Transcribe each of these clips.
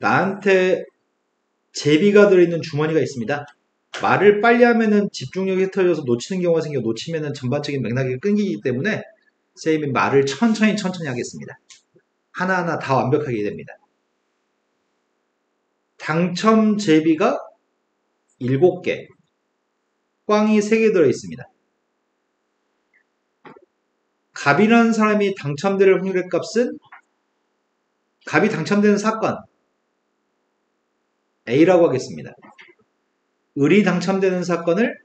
나한테 제비가 들어있는 주머니가 있습니다. 말을 빨리 하면은 집중력이 흩어져서 놓치는 경우가 생겨 놓치면은 전반적인 맥락이 끊기기 때문에 쌤이 말을 천천히 하겠습니다. 하나하나 다 완벽하게 됩니다. 당첨 제비가 7개, 꽝이 3개 들어있습니다. 갑이라는 사람이 당첨될 확률의 값은 갑이 당첨되는 사건 A라고 하겠습니다. 을이 당첨되는 사건을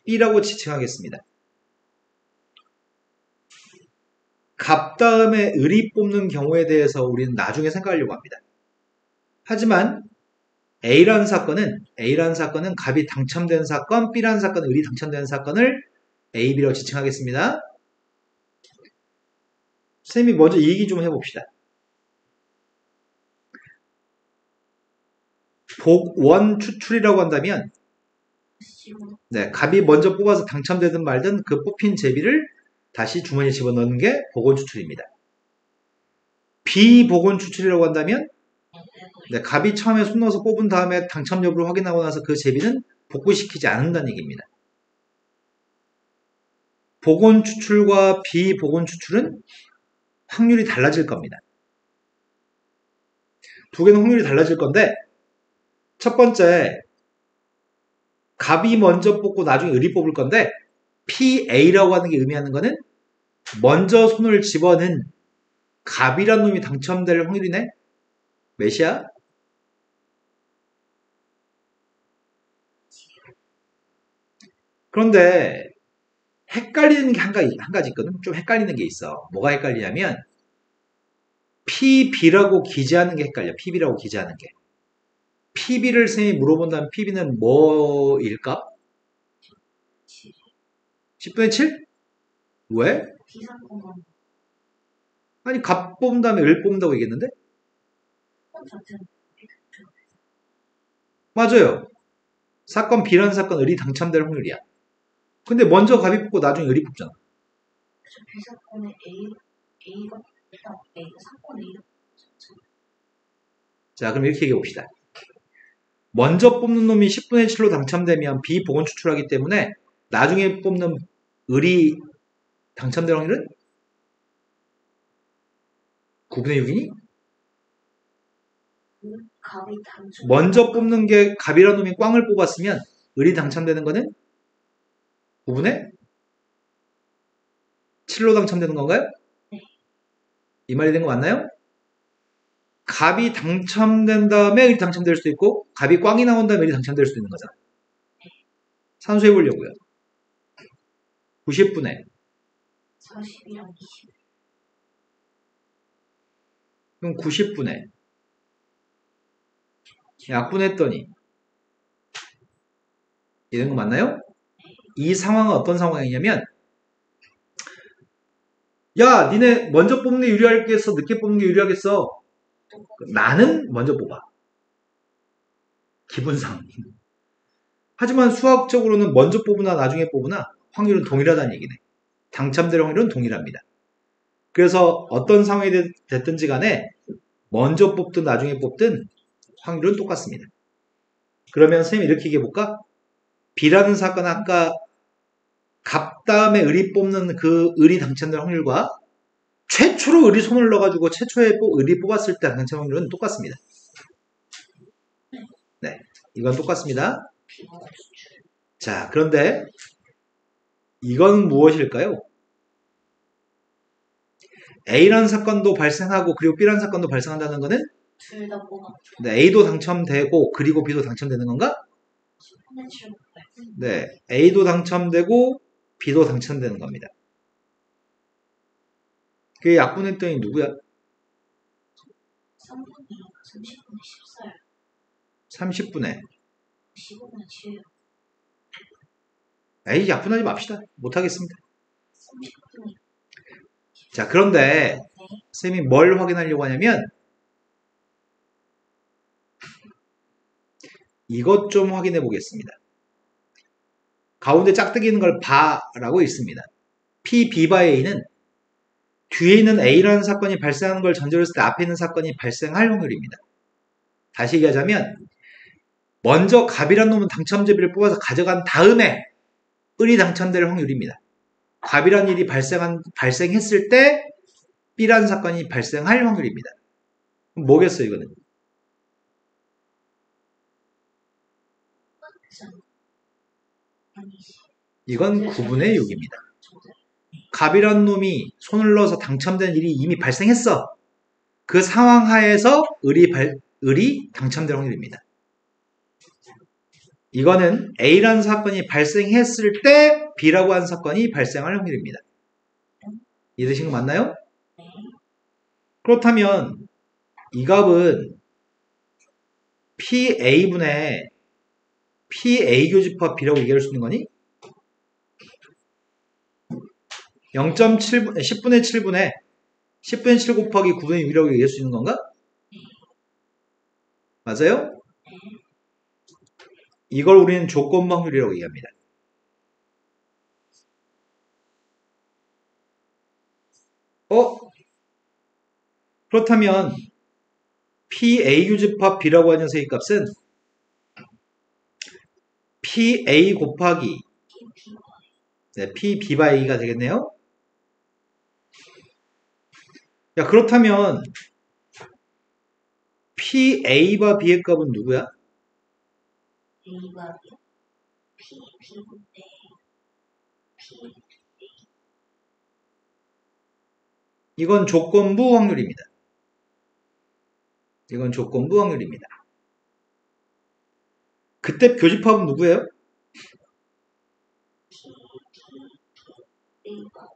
B라고 지칭하겠습니다. 갑 다음에 을이 뽑는 경우에 대해서 우리는 나중에 생각하려고 합니다. 하지만 A라는 사건은 갑이 당첨된 사건, B라는 사건은 을이 당첨되는 사건을 A, B라고 지칭하겠습니다. 선생님이 먼저 이 얘기 좀 해봅시다. 복원 추출이라고 한다면 네, 갑이 먼저 뽑아서 당첨되든 말든 그 뽑힌 제비를 다시 주머니에 집어넣는 게 복원 추출입니다. 비복원 추출이라고 한다면 네, 갑이 처음에 손 넣어서 뽑은 다음에 당첨 여부를 확인하고 나서 그 제비는 복구시키지 않는다는 얘기입니다. 복원 추출과 비복원 추출은 확률이 달라질 겁니다. 두 개는 확률이 달라질 건데 첫 번째 갑이 먼저 뽑고 나중에 을이 뽑을 건데 PA라고 하는 게 의미하는 거는 먼저 손을 집어넣은 갑이란 놈이 당첨될 확률이네? 몇이야? 그런데 헷갈리는 게 한 가지 있거든. 좀 헷갈리는 게 있어. 뭐가 헷갈리냐면 PB라고 기재하는 게 헷갈려. PB라고 기재하는 게. PB를 선생님이 물어본다면 PB는 뭐일까? 10분의 7? 왜? 아니 갑 뽑은 다음에 을 뽑는다고 얘기했는데? 맞아요. 사건 B라는 사건 을이 당첨될 확률이야. 근데 먼저 갑이 뽑고 나중에 을이 뽑잖아. B사건에 A가 일단 사건 A가 자, 그럼 이렇게 얘기해 봅시다. 먼저 뽑는 놈이 10분의 7로 당첨되면 비복원 추출하기 때문에 나중에 뽑는 을이 당첨될 확률은 9분의 6이니? 먼저 뽑는 게 갑이라는 놈이 꽝을 뽑았으면 을이 당첨되는 거는 9분의 7로 당첨되는 건가요? 네. 이 말이 된 거 맞나요? 갑이 당첨된 다음에 을이 당첨될 수도 있고 갑이 꽝이 나온 다음에 을이 당첨될 수도 있는 거잖아. 산수해 보려고요. 90분의 40이랑 20. 그럼 90분의 약분했더니 이런 거 맞나요? 이 상황은 어떤 상황이냐면 야 니네 먼저 뽑는 게 유리하겠어 늦게 뽑는 게 유리하겠어 나는 먼저 뽑아 기분상 하지만 수학적으로는 먼저 뽑으나 나중에 뽑으나 확률은 동일하다는 얘기네. 당첨될 확률은 동일합니다. 그래서 어떤 상황이 됐든지 간에 먼저 뽑든 나중에 뽑든 확률은 똑같습니다. 그러면 선생님이 이렇게 얘기해볼까? B라는 사건 아까 갑 다음에 을이 뽑는 그 을이 당첨될 확률과 최초로 을이 손을 넣어가지고 최초에 을이 뽑았을 때 당첨 확률은 똑같습니다. 네, 이건 똑같습니다. 자, 그런데 이건 무엇일까요? A라는 사건도 발생하고 그리고 B라는 사건도 발생한다는 것은 둘 다 뽑아. 네, A도 당첨되고 그리고 B도 당첨되는 건가? 네, A도 당첨되고 B도 당첨되는 겁니다. 그 약분했더니 누구야? 3분의 30분의 14요. 30분에 15분의 7요. 에이 약분하지 맙시다. 못하겠습니다. 30분의. 자, 그런데 쌤이 뭘 확인하려고 하냐면 이것 좀 확인해 보겠습니다. 가운데 짝대기 있는 걸 바라고 있습니다. P, B 바의 A는 뒤에 있는 A라는 사건이 발생하는 걸 전제로 했을 때 앞에 있는 사건이 발생할 확률입니다. 다시 얘기하자면 먼저 갑이란 놈은 당첨제비를 뽑아서 가져간 다음에 을이 당첨될 확률입니다. 갑이란 일이 발생했을 때 B란 사건이 발생할 확률입니다. 그럼 뭐겠어요, 이거는? 아니지. 이건 9분의 6입니다. 갑이란 놈이 손을 넣어서 당첨된 일이 이미 발생했어. 그 상황 하에서 을이 당첨될 확률입니다. 이거는 A라는 사건이 발생했을 때 B라고 하는 사건이 발생할 확률입니다. 이해되신 거 맞나요? 그렇다면 이 값은 PA분의 PA 교집합 B라고 얘기할 수 있는 거니? 0.7, 10분의 7분의 10분의 7 곱하기 9분의 6이라고 얘기할 수 있는 건가? 맞아요? 이걸 우리는 조건부 확률이라고 얘기합니다. 그렇다면 PA 교집합 B라고 하는 녀석의 값은 PA 곱하기 PB by A가 되겠네요. 야, 그렇다면 PA와 B의 값은 누구야? A가 P, B인데 P, 이건 조건부 확률입니다. 이건 조건부 확률입니다. 그때 교집합은 누구예요? A가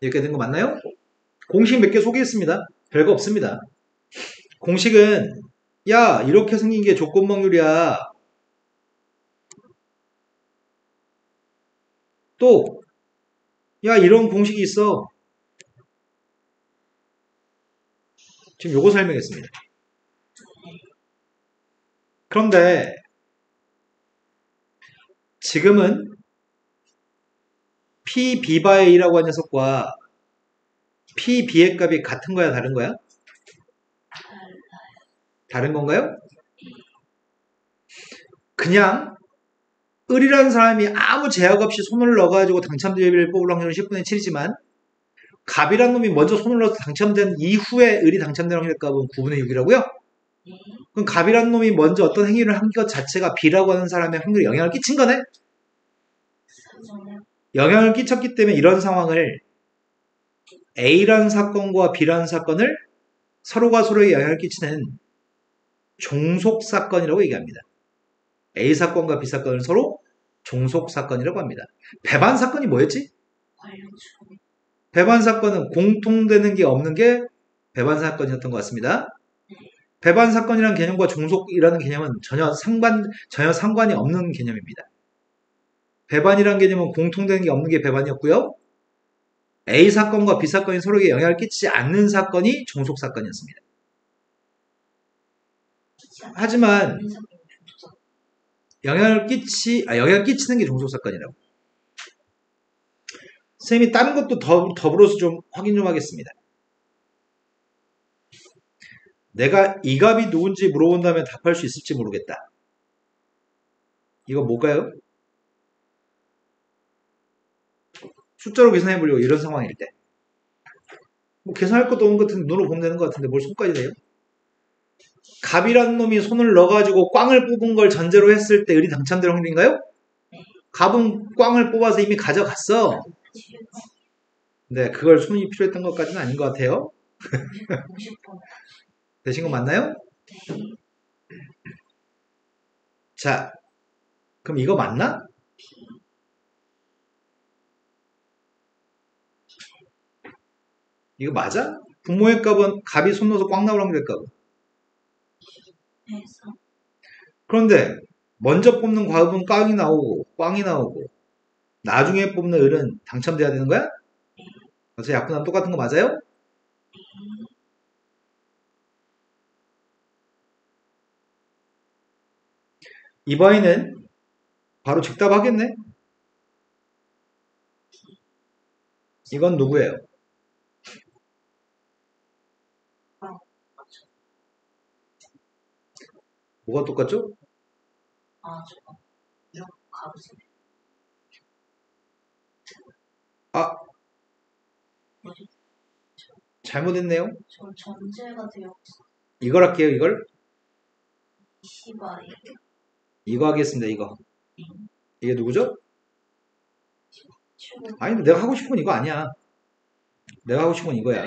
이렇게 된 거 맞나요? 공식 몇 개 소개했습니다. 별거 없습니다. 공식은 야, 이렇게 생긴 게 조건부 확률이야. 또 야, 이런 공식이 있어. 지금 요거 설명했습니다. 그런데 지금은 PB by A라고 하는 녀석과 PB의 값이 같은 거야, 다른 거야? 다른 건가요? 그냥 을이라는 사람이 아무 제약 없이 손을 넣어가지고 당첨제비를 뽑을 확률은 10분의 7이지만 갑이라는 놈이 먼저 손을 넣어서 당첨된 이후에 을이 당첨된 확률 값은 9분의 6이라고요? 그럼 갑이라는 놈이 먼저 어떤 행위를 한 것 자체가 B라고 하는 사람의 확률에 영향을 끼친 거네? 영향을 끼쳤기 때문에 이런 상황을 A라는 사건과 B라는 사건을 서로가 서로에게 영향을 끼치는 종속사건이라고 얘기합니다. A 사건과 B 사건을 서로 종속사건이라고 합니다. 배반 사건이 뭐였지? 배반 사건은 공통되는 게 없는 게 배반 사건이었던 것 같습니다. 배반 사건이라는 개념과 종속이라는 개념은 전혀 상관이 없는 개념입니다. 배반이라는 개념은 공통되는 게 없는 게 배반이었고요. A 사건과 B 사건이 서로에게 영향을 끼치지 않는 사건이 종속 사건이었습니다. 하지만 영향을 끼치는 게 종속 사건이라고. 선생님이 다른 것도 더불어서 좀 확인 좀 하겠습니다. 내가 이 값이 누군지 물어본다면 답할 수 있을지 모르겠다. 이거 뭘까요? 숫자로 계산해 보려고 이런 상황일 때. 뭐 계산할 것도 없는 것 같은데 눈으로 보면 되는 것 같은데 뭘 손까지 돼요? 갑이라는 놈이 손을 넣어가지고 꽝을 뽑은 걸 전제로 했을 때 을이 당첨될 확률인가요? 갑은 꽝을 뽑아서 이미 가져갔어. 네, 그걸 손이 필요했던 것까지는 아닌 것 같아요. 되신 거 맞나요? 자, 그럼 이거 맞나? 이거 맞아? 분모의 값은 갑이 손 넣어서 꽝 나올 확률의 값은. 그런데 먼저 뽑는 과업은 꽝이 나오고 나중에 뽑는 을은 당첨돼야 되는 거야? 그래서 약분하면 똑같은 거 맞아요? 이번에는 바로 즉답하겠네? 이건 누구예요? 뭐가 똑같죠? 아, 저거. 이렇게 가보세요. 아, 뭐지? 잘못했네요. 저 전제가 되어 이걸 할게요, 이걸. 시발이. 이거 하겠습니다, 이거. 이게 누구죠? 출구. 아니, 내가 하고 싶은 건 이거 아니야. 내가 하고 싶은 건 이거야.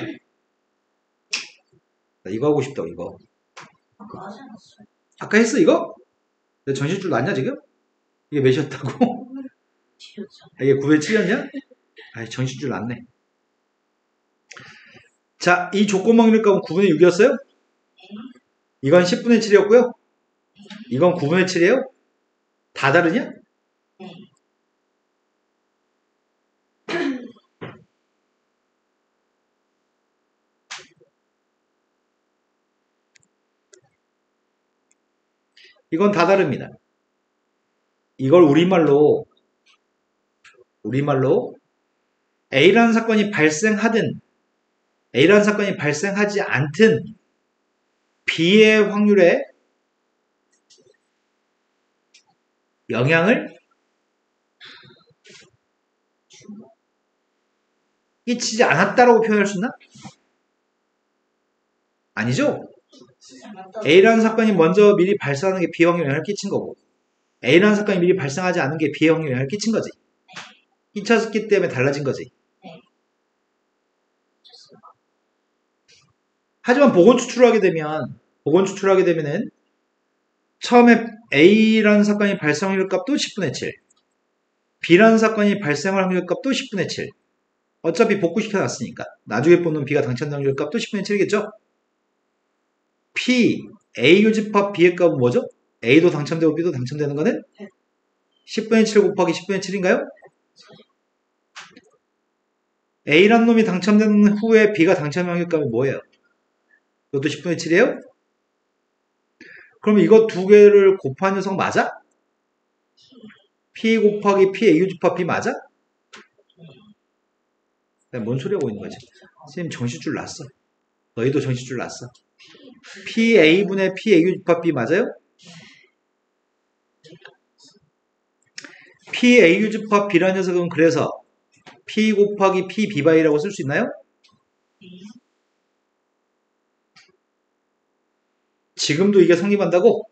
나 이거 하고 싶다, 이거. 아까 하지 않았어요? 아까 했어, 이거? 내 전시줄 났냐, 지금? 이게 몇이었다고? 뒤졌죠. 이게 907이었냐? 아이, 전시줄 났네. 자, 이 조건 확률 값은 9분의 6이었어요? 이건 10분의 7이었고요. 이건 9분의 7이에요? 다 다르냐? 네. 이건 다 다릅니다. 이걸 우리말로 A라는 사건이 발생하든 A라는 사건이 발생하지 않든 B의 확률에 영향을 끼치지 않았다라고 표현할 수 있나? 아니죠? A라는 사건이 먼저 미리 발생하는 게 B의 확률에 영향을 끼친 거고 A라는 사건이 미리 발생하지 않은 게 B의 확률에 영향을 끼친 거지. 끼쳤기 때문에 달라진 거지. 하지만 복원 추출을 하게 되면은 처음에 A라는 사건이 발생 확률 값도 10분의 7 B라는 사건이 발생할 확률 값도 10분의 7 어차피 복구시켜 놨으니까 나중에 뽑는 B가 당첨될 확률 값도 10분의 7이겠죠? P, A 교집합 B의 값은 뭐죠? A도 당첨되고 B도 당첨되는 거는 10분의 7 곱하기 10분의 7인가요? A란 놈이 당첨된 후에 B가 당첨될 확률 값이 뭐예요? 이것도 10분의 7이에요? 그럼 이거 두 개를 곱한 녀석 맞아? P 곱하기 P A 교집합 B 맞아? 내가 뭔 소리 하고 있는 거지? 선생님 정신줄 났어. 너희도 정신줄 났어. PA분의 PA 교집합 B 맞아요? PA 교집합 B라는 녀석은 그래서 P 곱하기 P B바이라고 쓸 수 있나요? 지금도 이게 성립한다고?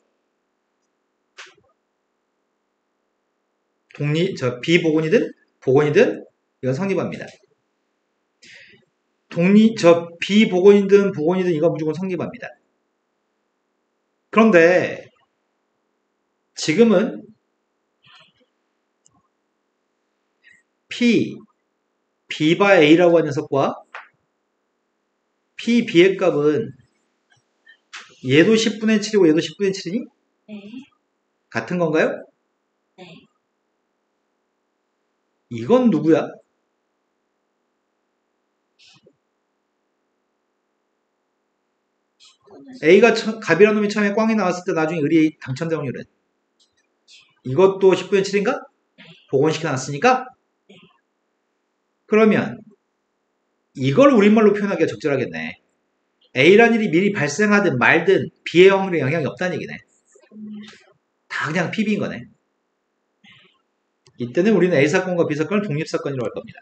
비복원이든 복원이든 이건 성립합니다. 비복원이든 복원이든 이건 무조건 성립합니다. 그런데 지금은 P, B바 A라고 하는 녀석과 P, B의 값은 얘도 10분의 7이고 얘도 10분의 7이니? 네. 같은 건가요? 네. 이건 누구야? A가 갑이라는 놈이 처음에 꽝이 나왔을 때 나중에 을이 당첨될 확률은 이것도 10분의 7인가? 복원시켜 놨으니까? 그러면 이걸 우리말로 표현하기가 적절하겠네. A란 일이 미리 발생하든 말든 B의 확률에 영향이 없다는 얘기네. 다 그냥 PB인 거네. 이때는 우리는 A사건과 B사건을 독립사건이라고 할 겁니다.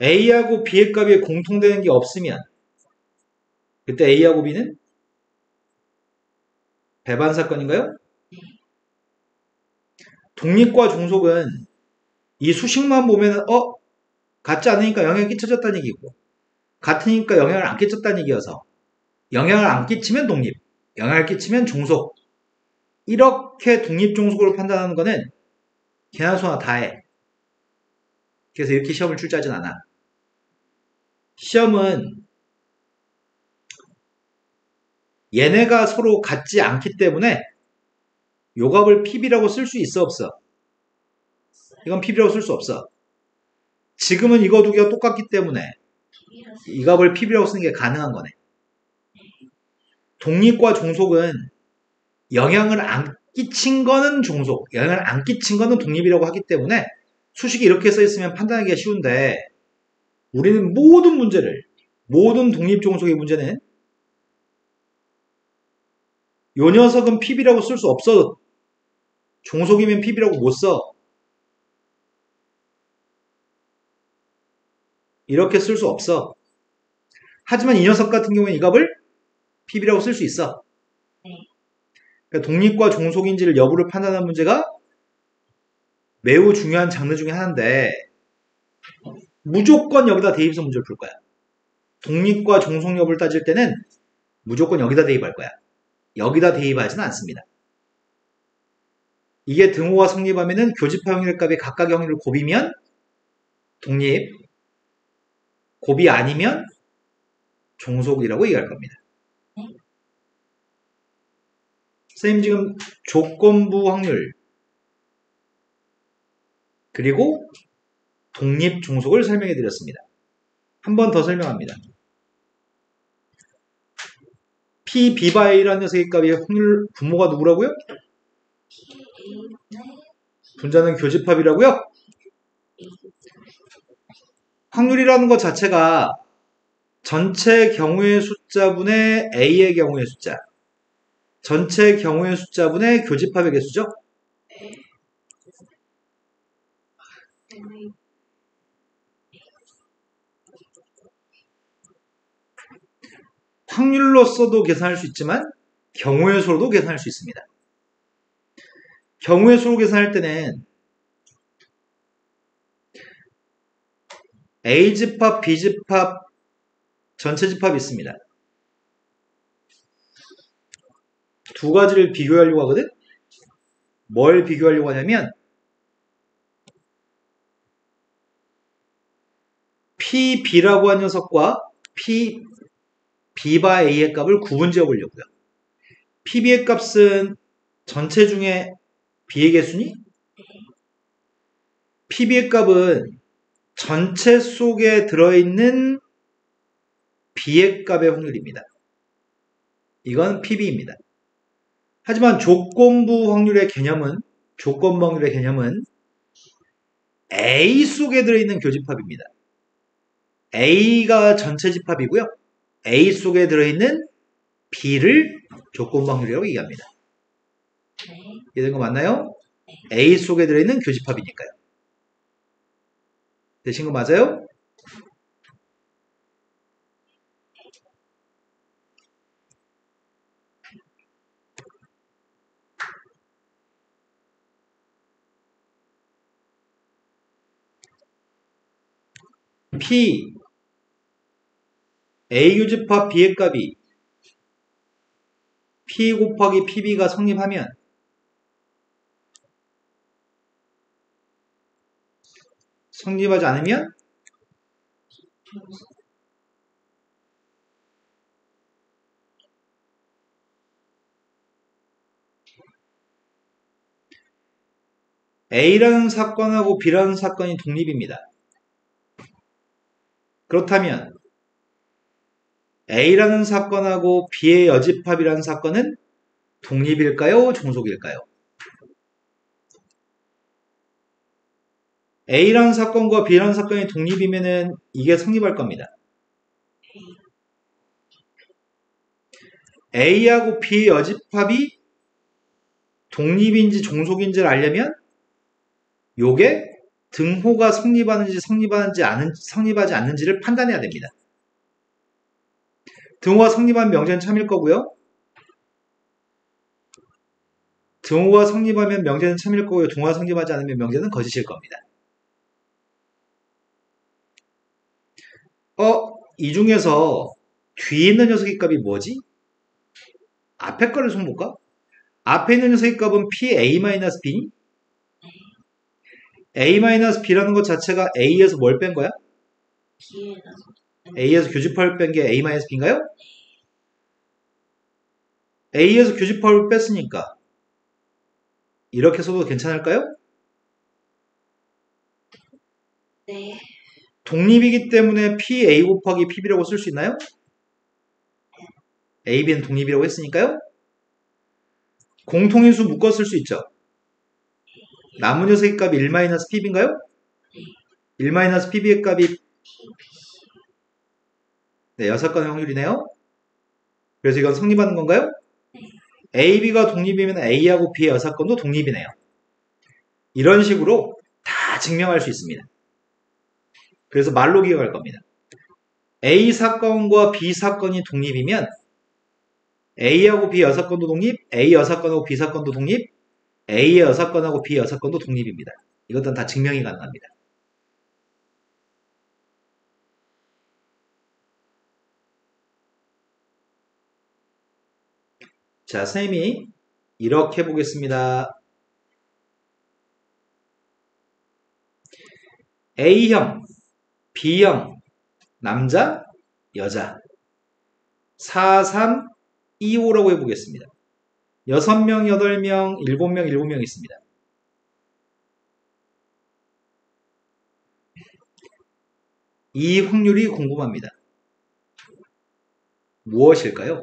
A하고 B의 값이 공통되는 게 없으면 그때 A하고 B는 배반 사건인가요? 독립과 종속은 이 수식만 보면 같지 않으니까 영향이 끼쳐졌다는 얘기고 같으니까 영향을 안 끼쳤다는 얘기여서 영향을 안 끼치면 독립, 영향을 끼치면 종속 이렇게 독립 종속으로 판단하는 거는 개나 소나 다 해. 그래서 이렇게 시험을 출제하진 않아. 시험은 얘네가 서로 같지 않기 때문에 요 값을 PB라고 쓸 수 있어 없어? 이건 PB라고 쓸 수 없어. 지금은 이거 두 개가 똑같기 때문에 이 값을 PB라고 쓰는 게 가능한 거네. 독립과 종속은 영향을 안 끼친 거는 종속, 영향을 안 끼친 거는 독립이라고 하기 때문에 수식이 이렇게 써 있으면 판단하기가 쉬운데 우리는 모든 문제를, 모든 독립종속의 문제는 요 녀석은 PB라고 쓸 수 없어. 종속이면 PB라고 못 써. 이렇게 쓸 수 없어. 하지만 이 녀석 같은 경우는 이 값을 PB라고 쓸 수 있어. 그러니까 독립과 종속인지를 여부를 판단하는 문제가 매우 중요한 장르 중에 하나인데 무조건 여기다 대입해서 문제를 풀 거야. 독립과 종속 여부를 따질 때는 무조건 여기다 대입할 거야. 여기다 대입하지는 않습니다. 이게 등호가 성립하면은 교집합 확률의 값이 각각의 확률을 곱이면 독립, 곱이 아니면 종속이라고 얘기할 겁니다. 선생님 지금 조건부 확률 그리고 독립 종속을 설명해 드렸습니다. 한 번 더 설명합니다. P, B바 A라는 녀석의 값이 확률 분모가 누구라고요? 분자는 교집합이라고요? 확률이라는 것 자체가 전체 경우의 숫자분의 A의 경우의 숫자, 전체 경우의 숫자분의 교집합의 개수죠? 확률로서도 계산할 수 있지만 경우의 수로도 계산할 수 있습니다. 경우의 수로 계산할 때는 A집합, B집합, 전체 집합이 있습니다. 두 가지를 비교하려고 하거든? 뭘 비교하려고 하냐면 PB라고 한 녀석과 B바 A의 값을 구분지어 보려고요. PB의 값은 전체 중에 B의 개수니? PB의 값은 전체 속에 들어있는 B의 값의 확률입니다. 이건 PB입니다. 하지만 조건부 확률의 개념은 A 속에 들어있는 교집합입니다. A가 전체 집합이고요. A 속에 들어있는 B를 조건부 확률이라고 얘기합니다. 이해된 거 맞나요? A 속에 들어있는 교집합이니까요. 되신 거 맞아요? P A 교집합 B의 값이 P 곱하기 PB가 성립하면 성립하지 않으면 A라는 사건하고 B라는 사건이 독립입니다. 그렇다면 A라는 사건하고 B의 여집합이라는 사건은 독립일까요? 종속일까요? A라는 사건과 B라는 사건이 독립이면은 이게 성립할 겁니다. A하고 B의 여집합이 독립인지 종속인지를 알려면 요게 등호가 성립하는지 성립하지 않는지를 판단해야 됩니다. 등호가 성립한 명제는 참일 거고요. 등호가 성립하면 명제는 참일 거고요. 등호가 성립하지 않으면 명제는 거짓일 겁니다. 이 중에서 뒤에 있는 녀석의 값이 뭐지? 앞에 거를 좀 볼까? 앞에 있는 녀석의 값은 PA-B니? A-B라는 것 자체가 A에서 뭘 뺀 거야? A에서 교집합을 뺀 게 A-B인가요? A에서 교집합을 뺐으니까 이렇게 써도 괜찮을까요? 네. 독립이기 때문에 PA 곱하기 PB라고 쓸 수 있나요? AB는 독립이라고 했으니까요. 공통인수 묶어 쓸 수 있죠. 남은 녀석의 값이 1-PB인가요? 1-PB의 값이 네, 6건의 확률이네요. 그래서 이건 성립하는 건가요? 네. A, B가 독립이면 A하고 B의 6건도 독립이네요. 이런 식으로 다 증명할 수 있습니다. 그래서 말로 기억할 겁니다. A 사건과 B 사건이 독립이면 A하고 B 6건도 독립, A 6건하고 B 사건도 독립, A의 6건하고 B 6건도 독립입니다. 이것들은 다 증명이 가능합니다. 자, 선생님이 이렇게 보겠습니다. A형, B형, 남자, 여자 4, 3, 2, 5라고 해보겠습니다. 6명, 8명, 7명, 7명 있습니다. 이 확률이 궁금합니다. 무엇일까요?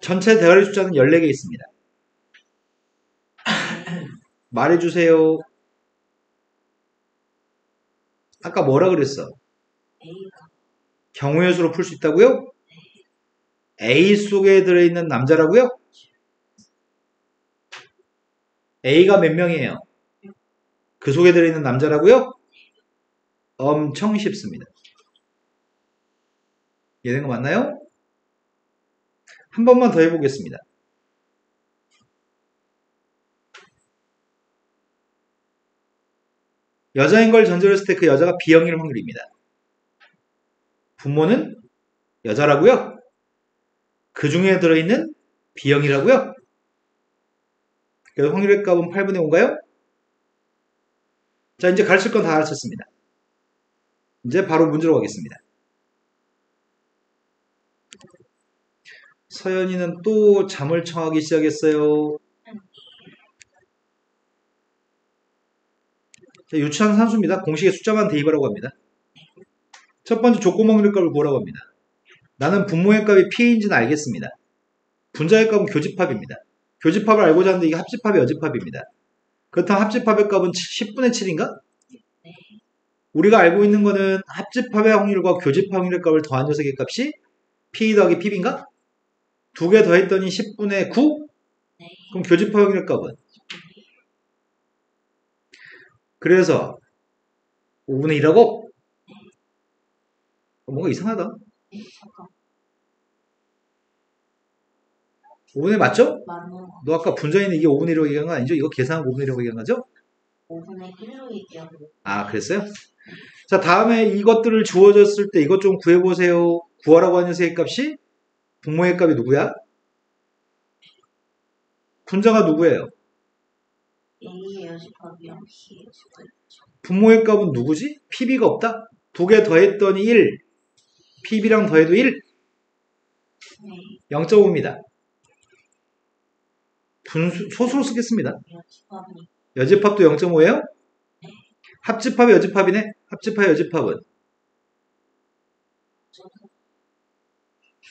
전체 대가리 숫자는 14개 있습니다. 말해주세요. 아까 뭐라 그랬어? A가 경우의 수로 풀 수 있다고요? A 속에 들어있는 남자라고요? A가 몇 명이에요? 그 속에 들어있는 남자라고요? 엄청 쉽습니다. 이해된 거 맞나요? 한 번만 더 해보겠습니다. 여자인 걸 전제로 했을 때 그 여자가 B형일 확률입니다. 부모는 여자라고요? 그 중에 들어있는 B형이라고요? 그래서 확률의 값은 8분의 5인가요? 자, 이제 가르칠 건 다 가르쳤습니다. 이제 바로 문제로 가겠습니다. 서연이는 또 잠을 청하기 시작했어요. 자, 유치한 산수입니다. 공식에 숫자만 대입하라고 합니다. 첫 번째 조건 확률의 값을 구하라고 합니다. 나는 분모의 값이 P인지는 알겠습니다. 분자의 값은 교집합입니다. 교집합을 알고자 하는데 이게 합집합이 여집합입니다. 그렇다면 합집합의 값은 10분의 7인가? 네. 우리가 알고 있는 거는 합집합의 확률과 교집합 확률의 값을 더한 녀석의 값이 P 더하기 P인가? 두 개 더했더니 10분의 9? 네. 그럼 교집합 확률의 값은? 그래서 5분의 1하고? 뭔가 이상하다. 네. 잠깐. 5분의 1 맞죠? 맞는 거. 너 아까 분자인데 이게 5분의 1이라고 얘기한 거 아니죠? 이거 계산하고 5분의 1이라고 얘기한 거죠? 5분의 1로 얘기하고. 아, 그랬어요? 자, 다음에 이것들을 주어졌을 때 이것 좀 구해보세요. 구하라고 하는 녀석의 값이? 분모의 값이 누구야? 분자가 누구예요? A의 여집합이랑 B의 여집합. 분모의 값은 누구지? PB가 없다? 두 개 더했더니 1. PB랑 더해도 1. 네. 0.5입니다. 소수로 쓰겠습니다. 여집합이 여집합도 0.5예요? 네. 합집합이 여집합이네? 합집합의 여집합은? 저도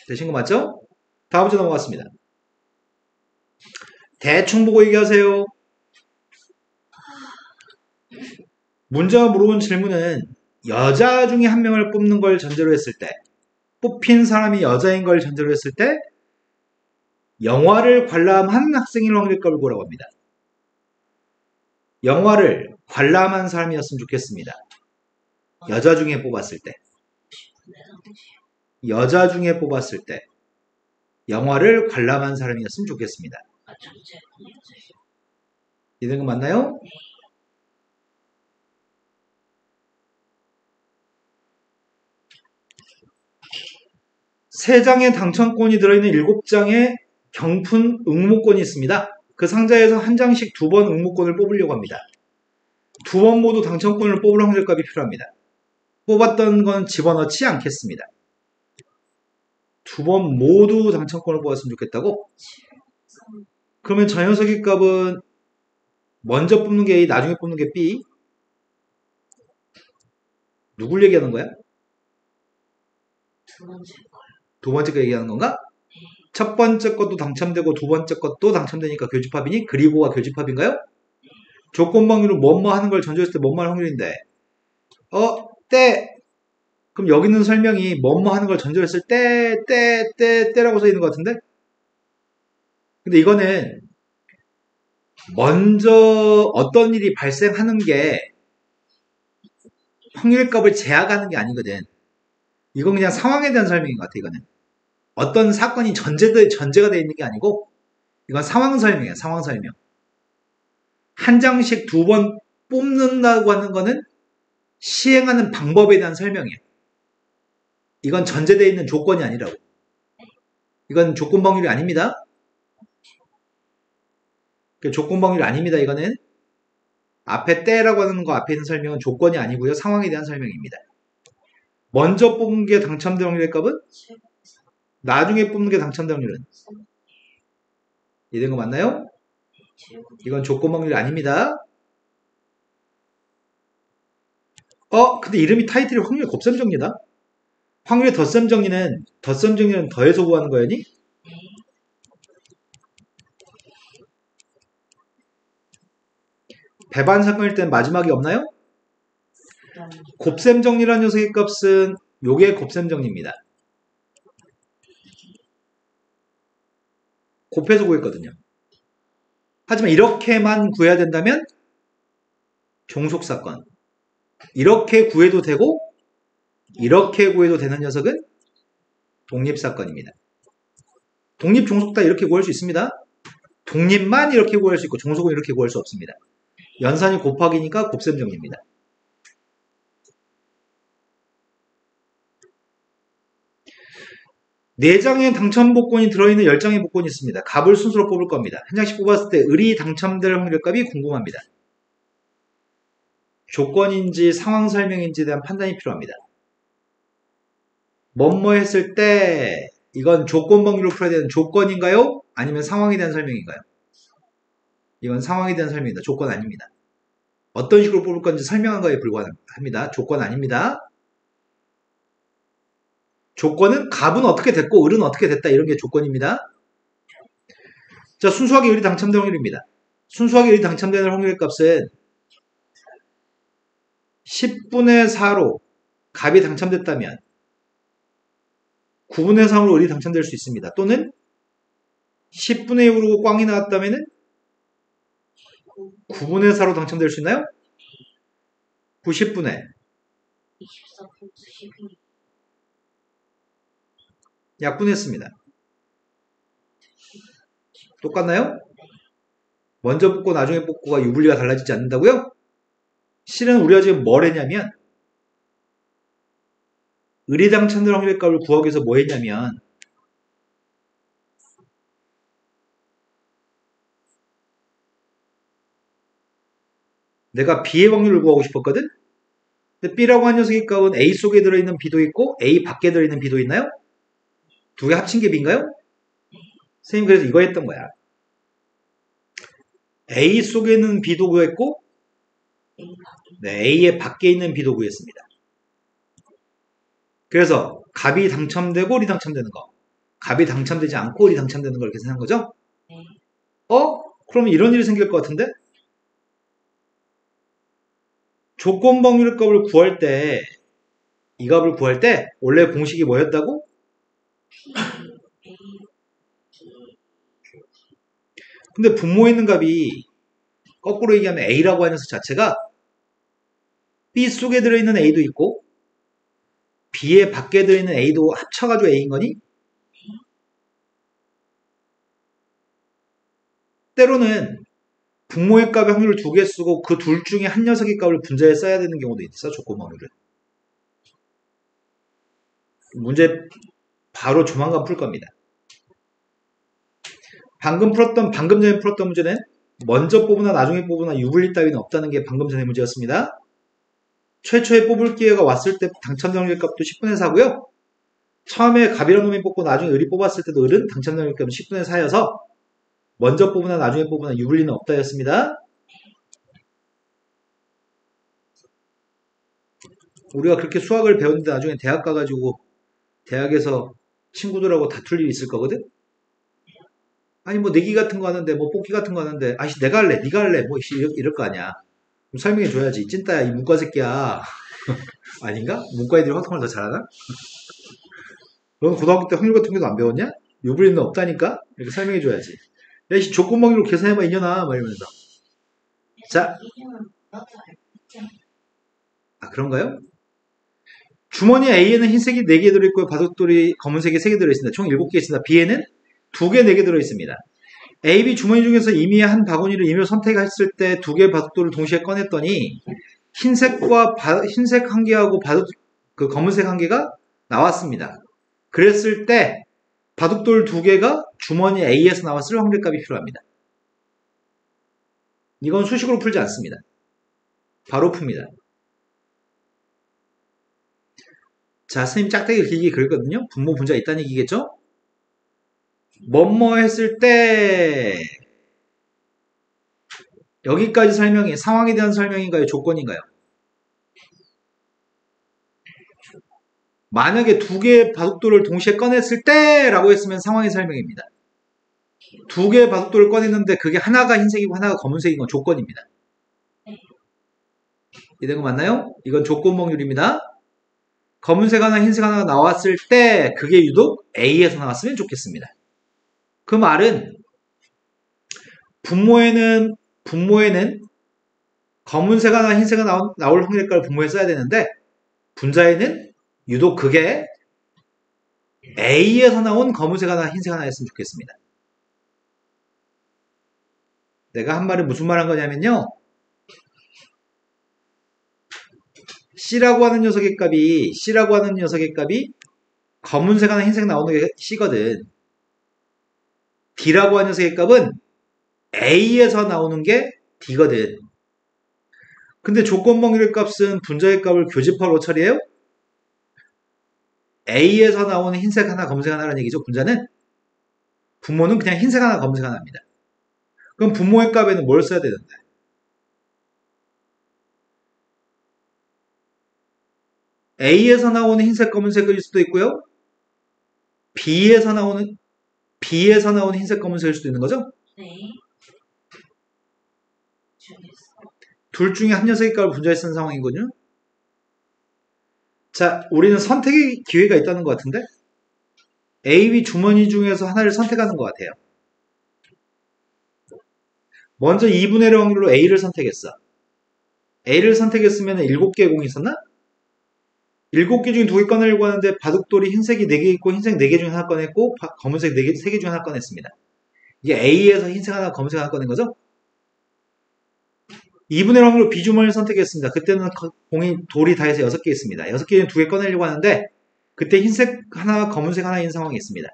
되신 거 맞죠? 다음 문제 넘어갔습니다. 대충 보고 얘기하세요. 문제가 물어본 질문은 여자 중에 한 명을 뽑는 걸 전제로 했을 때, 뽑힌 사람이 여자인 걸 전제로 했을 때 영화를 관람한 학생일 확률 값을 구하라고 합니다. 영화를 관람한 사람이었으면 좋겠습니다. 여자 중에 뽑았을 때. 여자 중에 뽑았을 때 영화를 관람한 사람이었으면 좋겠습니다. 이런 거 맞나요? 세 장의 당첨권이 들어있는 7장의 경품 응모권이 있습니다. 그 상자에서 한 장씩 2번 응모권을 뽑으려고 합니다. 2번 모두 당첨권을 뽑을 확률값이 필요합니다. 뽑았던 건 집어넣지 않겠습니다. 2번 모두 당첨권을 뽑았으면 좋겠다고? 그러면 저 녀석의 값은 먼저 뽑는 게 A, 나중에 뽑는 게 B? 누굴 얘기하는 거야? 두 번째 거. 두 번째 거 얘기하는 건가? 첫 번째 것도 당첨되고 두 번째 것도 당첨되니까 교집합이니? 그리고가 교집합인가요? 조건 확률은 뭐뭐 하는 걸 전제했을 때 뭐뭐 할 확률인데 때 그럼 여기 있는 설명이 뭐뭐 하는 걸 전제로 했을 때라고 써 있는 것 같은데? 근데 이거는 먼저 어떤 일이 발생하는 게 확률값을 제약하는 게 아니거든. 이건 그냥 상황에 대한 설명인 것 같아, 이거는. 어떤 사건이 전제가 되어 있는 게 아니고, 이건 상황 설명이야, 상황 설명. 한 장씩 2번 뽑는다고 하는 거는 시행하는 방법에 대한 설명이야. 이건 전제되어 있는 조건이 아니라고. 이건 조건 방률이 아닙니다. 조건 방률이 아닙니다, 이거는. 앞에 때라고 하는 거 앞에 있는 설명은 조건이 아니고요. 상황에 대한 설명입니다. 먼저 뽑는 게 당첨될 확률의 값은? 나중에 뽑는 게 당첨될 확률은? 이해된 거 맞나요? 이건 조건 확률이 아닙니다. 근데 이름이 타이틀이 확률 곱셈 정리다? 확률의 덧셈 정리는 더해서 구하는 거였니? 배반 사건일 땐 마지막이 없나요? 곱셈 정리라는 녀석의 값은 요게 곱셈 정리입니다. 곱해서 구했거든요. 하지만 이렇게만 구해야 된다면 종속사건. 이렇게 구해도 되고 이렇게 구해도 되는 녀석은 독립사건입니다. 독립, 종속 다 이렇게 구할 수 있습니다. 독립만 이렇게 구할 수 있고 종속은 이렇게 구할 수 없습니다. 연산이 곱하기니까 곱셈 정리입니다. 네 장의 당첨 복권이 들어있는 10장의 복권이 있습니다. 값을 순서로 뽑을 겁니다. 한 장씩 뽑았을 때 을이 당첨될 확률값이 궁금합니다. 조건인지 상황 설명인지에 대한 판단이 필요합니다. 뭐뭐 했을 때 이건 조건 방류로 풀어야 되는 조건인가요? 아니면 상황에 대한 설명인가요? 이건 상황에 대한 설명입니다. 조건 아닙니다. 어떤 식으로 뽑을 건지 설명한 거에 불과합니다. 조건 아닙니다. 조건은 값은 어떻게 됐고 을은 어떻게 됐다 이런 게 조건입니다. 자, 순수하게 을이 당첨될 확률입니다. 순수하게 을이 당첨되는 확률의 값은 10분의 4로 값이 당첨됐다면 9분의 3으로 을이 당첨될 수 있습니다. 또는 10분의 6으로 꽝이 나왔다면 9분의 4로 당첨될 수 있나요? 90분의 24 플러스 12. 약분했습니다. 똑같나요? 먼저 뽑고 나중에 뽑고가 유불리가 달라지지 않는다고요? 실은 우리가 지금 뭘 했냐면 을이 당첨될 확률의 값을 구하기 위해서 뭐 했냐면 내가 B의 확률을 구하고 싶었거든? 근데 B라고 한 녀석의 값은 A 속에 들어있는 B도 있고 A 밖에 들어있는 B도 있나요? 두 개 합친 게 B인가요? 선생님 그래서 이거 했던 거야. A 속에 있는 B도 구했고 네, A의 밖에 있는 B도 구했습니다. 그래서 값이 당첨되고 을이 당첨되는 거, 값이 당첨되지 않고 을이 당첨되는 걸 계산한 거죠? 그러면 이런 일이 생길 것 같은데? 조건 방률 값을 구할 때, 이 값을 구할 때 원래 공식이 뭐였다고? 근데 분모에 있는 값이 거꾸로 얘기하면 A라고 하는 녀석 자체가 B 속에 들어있는 A도 있고 B의 밖에 들어있는 A도 합쳐가지고 A인 거니? 때로는 분모의 값의 확률을 두 개 쓰고 그 둘 중에 한 녀석의 값을 분자에 써야 되는 경우도 있어, 조건 확률은. 문제 바로 조만간 풀 겁니다. 방금 전에 풀었던 문제는 먼저 뽑으나 나중에 뽑으나 유불리 따위는 없다는 게 방금 전에 문제였습니다. 최초에 뽑을 기회가 왔을 때 당첨될 확률 값도 10분의 4고요. 처음에 갑이라는 놈이 뽑고 나중에 을이 뽑았을 때도 을은 당첨될 확률 값은 10분의 4여서 먼저 뽑으나 나중에 뽑으나 유불리는 없다였습니다. 우리가 그렇게 수학을 배웠는데 나중에 대학 가가지고 대학에서 친구들하고 다툴 일이 있을 거거든? 아니 뭐 내기 같은 거 하는데 뭐 뽑기 같은 거 하는데 아씨 내가 할래 네가 할래 뭐 이럴 거 아니야. 설명해 줘야지. 찐따야 이 문과 새끼야. 아닌가? 문과 애들이 확통을 더 잘하나? 너는 고등학교 때 확률과 통계도 안 배웠냐? 유불리는 없다니까? 이렇게 설명해줘야지. 야, 이 조건방위로 계산해봐, 이년아. 막 이러면서. 자. 이름은 너도 알고 있잖아. 아, 그런가요? 주머니 A에는 흰색이 4개 들어있고요. 바둑돌이 검은색이 3개 들어있습니다. 총 7개 있습니다. B에는 2개, 4개 들어있습니다. A, B 주머니 중에서 이미 한 바구니를 이미 선택했을 때 2개의 바둑돌을 동시에 꺼냈더니 흰색 한 개하고 그 검은색 한 개가 나왔습니다. 그랬을 때 바둑돌 2개가 주머니 A에서 나왔을 확률값이 필요합니다. 이건 수식으로 풀지 않습니다. 바로 풉니다. 자, 선생님 짝대기 길게 그렸거든요. 분모 분자가 있다는 얘기겠죠? 뭐뭐 했을 때 여기까지 설명이 상황에 대한 설명인가요? 조건인가요? 만약에 2개의 바둑돌을 동시에 꺼냈을 때 라고 했으면 상황의 설명입니다. 2개의 바둑돌을 꺼냈는데 그게 하나가 흰색이고 하나가 검은색인 건 조건입니다. 이해된 거 맞나요? 이건 조건몽률입니다. 검은색 하나 흰색 하나가 나왔을 때 그게 유독 A에서 나왔으면 좋겠습니다. 그 말은 분모에는 검은색 하나 흰색 하나 나올 확률값을 분모에 써야 되는데 분자에는 유독 그게 A에서 나온 검은색 하나 흰색 하나였으면 좋겠습니다. 내가 한 말은 무슨 말 한 거냐면요. C라고 하는 녀석의 값이 검은색 하나 흰색 나오는 게 C거든. D라고 하는 녀석의 값은 A에서 나오는 게 D거든. 근데 조건방률의 값은 분자의 값을 교집합으로 처리해요? A에서 나오는 흰색 하나 검은색 하나라는 얘기죠. 분모는 그냥 흰색 하나 검은색 하나입니다. 그럼 분모의 값에는 뭘 써야 되는데? A에서 나오는 흰색 검은색일 수도 있고요. B에서 나오는 흰색 검은색일 수도 있는 거죠? 네. 중에서 둘 중에 한 녀석의 값을 분자에 쓴 상황이거든요. 자, 우리는 선택의 기회가 있다는 것 같은데 A, B 주머니 중에서 하나를 선택하는 것 같아요. 먼저 2분의 1 확률로 A를 선택했어. A를 선택했으면 7개의 공이 있었나? 7개 중에 2개 꺼내려고 하는데 바둑돌이 흰색이 4개 있고 흰색 4개 중에 하나 꺼냈고 검은색 3개 중에 하나 꺼냈습니다. 이게 A에서 흰색 하나 검은색 하나 꺼낸 거죠? 2분의 1 확률로 B 주머니를 선택했습니다. 그때는 돌이 다 해서 6개 있습니다. 6개 중에 2개 꺼내려고 하는데 그때 흰색 하나 검은색 하나인 상황이 있습니다.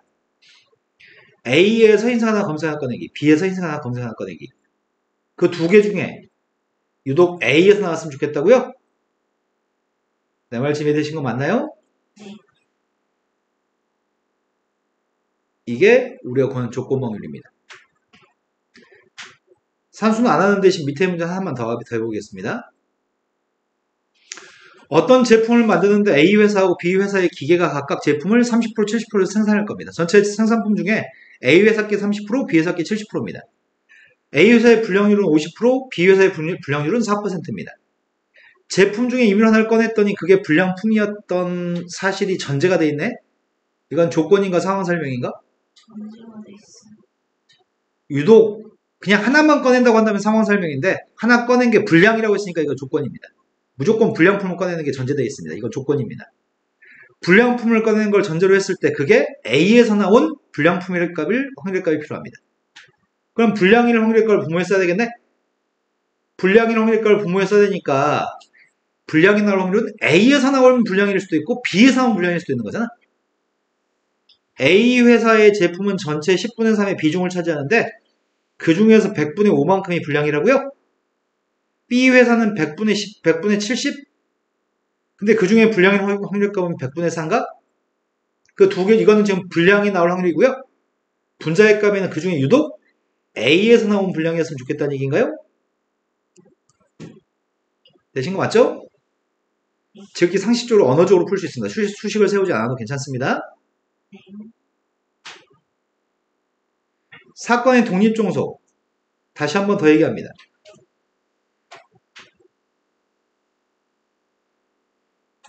A에서 흰색 하나 검은색 하나 꺼내기, B에서 흰색 하나 검은색 하나 꺼내기. 그 2개 중에 유독 A에서 나왔으면 좋겠다고요? 내 말 지금 이해되신 거 맞나요? 네. 이게 우리가 구하는 조건방률입니다. 산수는 안 하는 대신 밑에 문제 하나만 더 해보겠습니다. 어떤 제품을 만드는데 A 회사하고 B 회사의 기계가 각각 제품을 30%, 70%를 생산할 겁니다. 전체 생산품 중에 A 회사께 30%, B 회사께 70%입니다. A 회사의 불량률은 50%, B 회사의 불량률은 4%입니다. 제품 중에 임의로 하나를 꺼냈더니 그게 불량품이었던 사실이 전제가 돼 있네? 이건 조건인가 상황 설명인가? 전제가 돼 있어. 유독 그냥 하나만 꺼낸다고 한다면 상황 설명인데 하나 꺼낸 게 불량이라고 했으니까 이거 조건입니다. 무조건 불량품을 꺼내는 게 전제되어 있습니다. 이건 조건입니다. 불량품을 꺼내는 걸 전제로 했을 때 그게 A에서 나온 불량품일 값을 확률값이 필요합니다. 그럼 불량일 확률값을 분모에 써야 되겠네? 불량일 확률값을 분모에 써야 되니까 불량이 나올 확률은 A에서 나오면 불량일 수도 있고 B에서 나오면 불량일 수도 있는 거잖아. A 회사의 제품은 전체 10분의 3의 비중을 차지하는데 그 중에서 100분의 5만큼이 불량이라고요? B 회사는 100분의 10, 100분의 70? 근데 그 중에 불량의 확률값은 100분의 4인가? 그 두 개, 이거는 지금 불량이 나올 확률이고요. 분자의 값에는 그 중에 유독 A에서 나온 불량이었으면 좋겠다는 얘기인가요? 되신 거 맞죠? 지극히 상식적으로 언어적으로 풀 수 있습니다. 수식을 세우지 않아도 괜찮습니다. 사건의 독립종속. 다시 한 번 더 얘기합니다.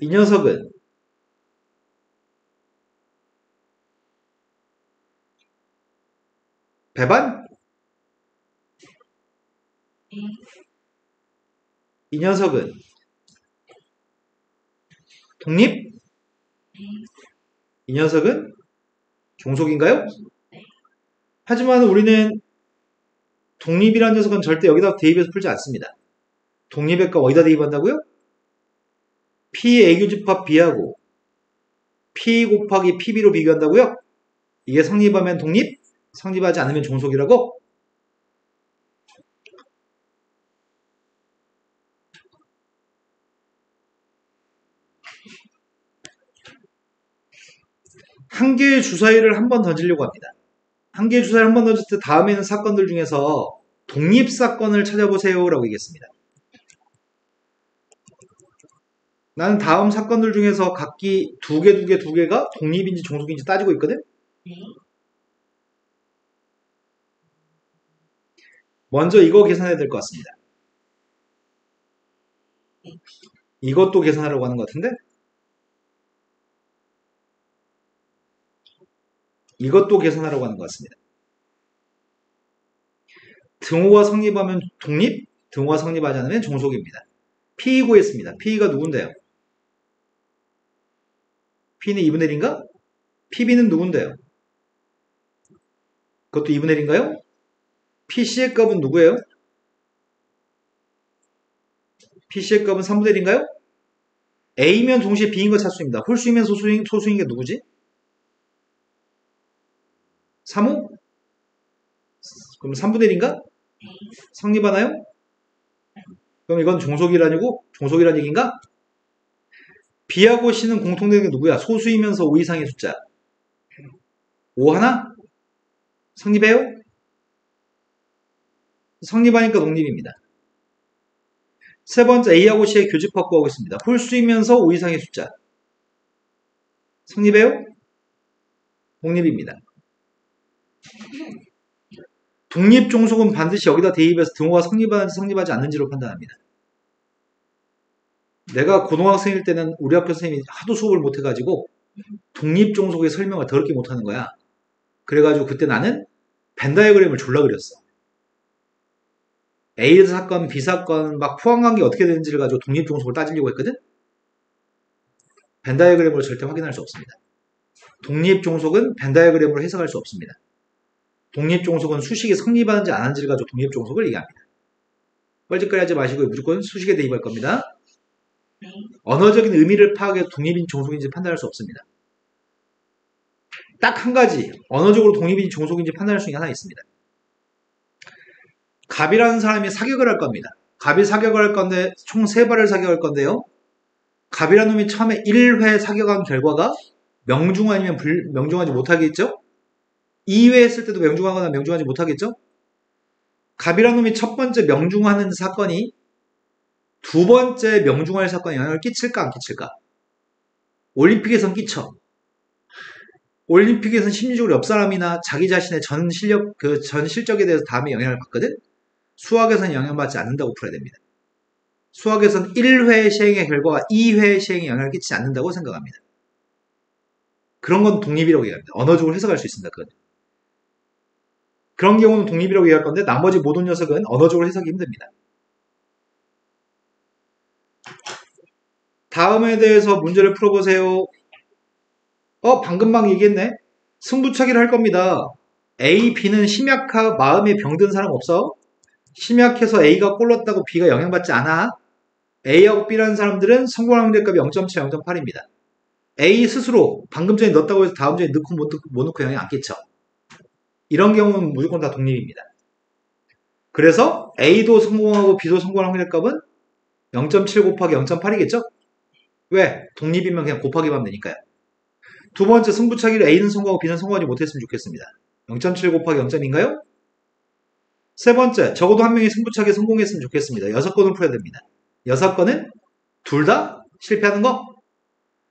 이 녀석은 배반? A, 이 녀석은 독립? A, 이 녀석은 종속인가요? 네. 하지만 우리는 독립이라는 녀석은 절대 여기다 대입해서 풀지 않습니다. 독립의 값 어디다 대입한다고요? P A교집합 B하고 P 곱하기 PB로 비교한다고요? 이게 성립하면 독립? 성립하지 않으면 종속이라고? 한 개의 주사위를 한 번 던지려고 합니다. 한 개의 주사위를 한 번 던질 때 다음에는 사건들 중에서 독립사건을 찾아보세요 라고 얘기했습니다. 나는 다음 사건들 중에서 각기 두 개가 독립인지 종속인지 따지고 있거든? 네. 먼저 이거 계산해야 될 것 같습니다. 이것도 계산하려고 하는 것 같은데? 이것도 계산하려고 하는 것 같습니다. 등호가 성립하면 독립, 등호가 성립하지 않으면 종속입니다. P 구했습니다. P가 누군데요? P는 2분의 1인가? PB는 누군데요? 그것도 2분의 1인가요? PC의 값은 누구예요? PC의 값은 3분의 1인가요? A면 동시에 B인 거 찾습니다. 홀수이면 소수인 게 누구지? 3호? 그럼 3분의 1인가? A, 성립하나요? 그럼 이건 종속이라는 얘기인가? B하고 C는 공통되는 게 누구야? 소수이면서 5 이상의 숫자. 5 하나? 성립해요? 성립하니까 독립입니다. 세 번째 A하고 C의 교집합 구하고 있습니다. 홀수이면서 5 이상의 숫자. 성립해요? 독립입니다. 독립 종속은 반드시 여기다 대입해서 등호가 성립하는지 성립하지 않는지로 판단합니다. 내가 고등학생일 때는 우리 학교 선생님이 하도 수업을 못해가지고 독립 종속의 설명을 더럽게 못하는 거야. 그래가지고 그때 나는 벤 다이어그램을 졸라 그렸어. A 사건, B 사건 막 포함관계 어떻게 되는지를 가지고 독립 종속을 따지려고 했거든. 벤 다이어그램으로 절대 확인할 수 없습니다. 독립 종속은 벤 다이어그램으로 해석할 수 없습니다. 독립 종속은 수식이 성립하는지 안 하는지를 가지고 독립 종속을 얘기합니다. 뻘짓거리 하지 마시고 무조건 수식에 대입할 겁니다. 네. 언어적인 의미를 파악해서 독립인지 종속인지 판단할 수 없습니다. 딱 한 가지 언어적으로 독립인지 종속인지 판단할 수 있는 게 하나 있습니다. 갑이라는 사람이 사격을 할 겁니다. 갑이 사격을 할 건데 총 3발을 사격할 건데요. 갑이라는 놈이 처음에 1회 사격한 결과가 명중하면 명중하지 못하겠죠? 2회 했을 때도 명중하거나 명중하지 못하겠죠? 갑이라는 놈이 첫 번째 명중하는 사건이 두 번째 명중할 사건에 영향을 끼칠까 안 끼칠까? 올림픽에선 끼쳐. 올림픽에선 심리적으로 옆 사람이나 자기 자신의 전 실적에 대해서 다음에 영향을 받거든? 수학에서는 영향받지 않는다고 풀어야 됩니다. 수학에서는 1회 시행의 결과가 2회 시행에 영향을 끼치지 않는다고 생각합니다. 그런 건 독립이라고 얘기합니다. 언어적으로 해석할 수 있습니다. 그건. 그런 경우는 독립이라고 얘기할 건데 나머지 모든 녀석은 언어적으로 해석이 힘듭니다. 다음에 대해서 문제를 풀어보세요. 방금 막 얘기했네. 승부차기를 할 겁니다. A, B는 심약하 마음에 병든 사람 없어? 심약해서 A가 꼴렀다고 B가 영향받지 않아? A하고 B라는 사람들은 성공 확률값이 0.7, 0.8입니다. A 스스로 방금 전에 넣었다고 해서 다음 전에 넣고 못 넣고 영향 안 끼쳐. 이런 경우는 무조건 다 독립입니다. 그래서 A도 성공하고 B도 성공할 확률값은 0.7 곱하기 0.8이겠죠? 왜? 독립이면 그냥 곱하기만 하면 되니까요. 두 번째 승부차기를 A는 성공하고 B는 성공하지 못했으면 좋겠습니다. 0.7 곱하기 0.인가요? 세 번째, 적어도 한 명이 승부차기에 성공했으면 좋겠습니다. 6건을 풀어야 됩니다. 6건은 둘 다 실패하는 거?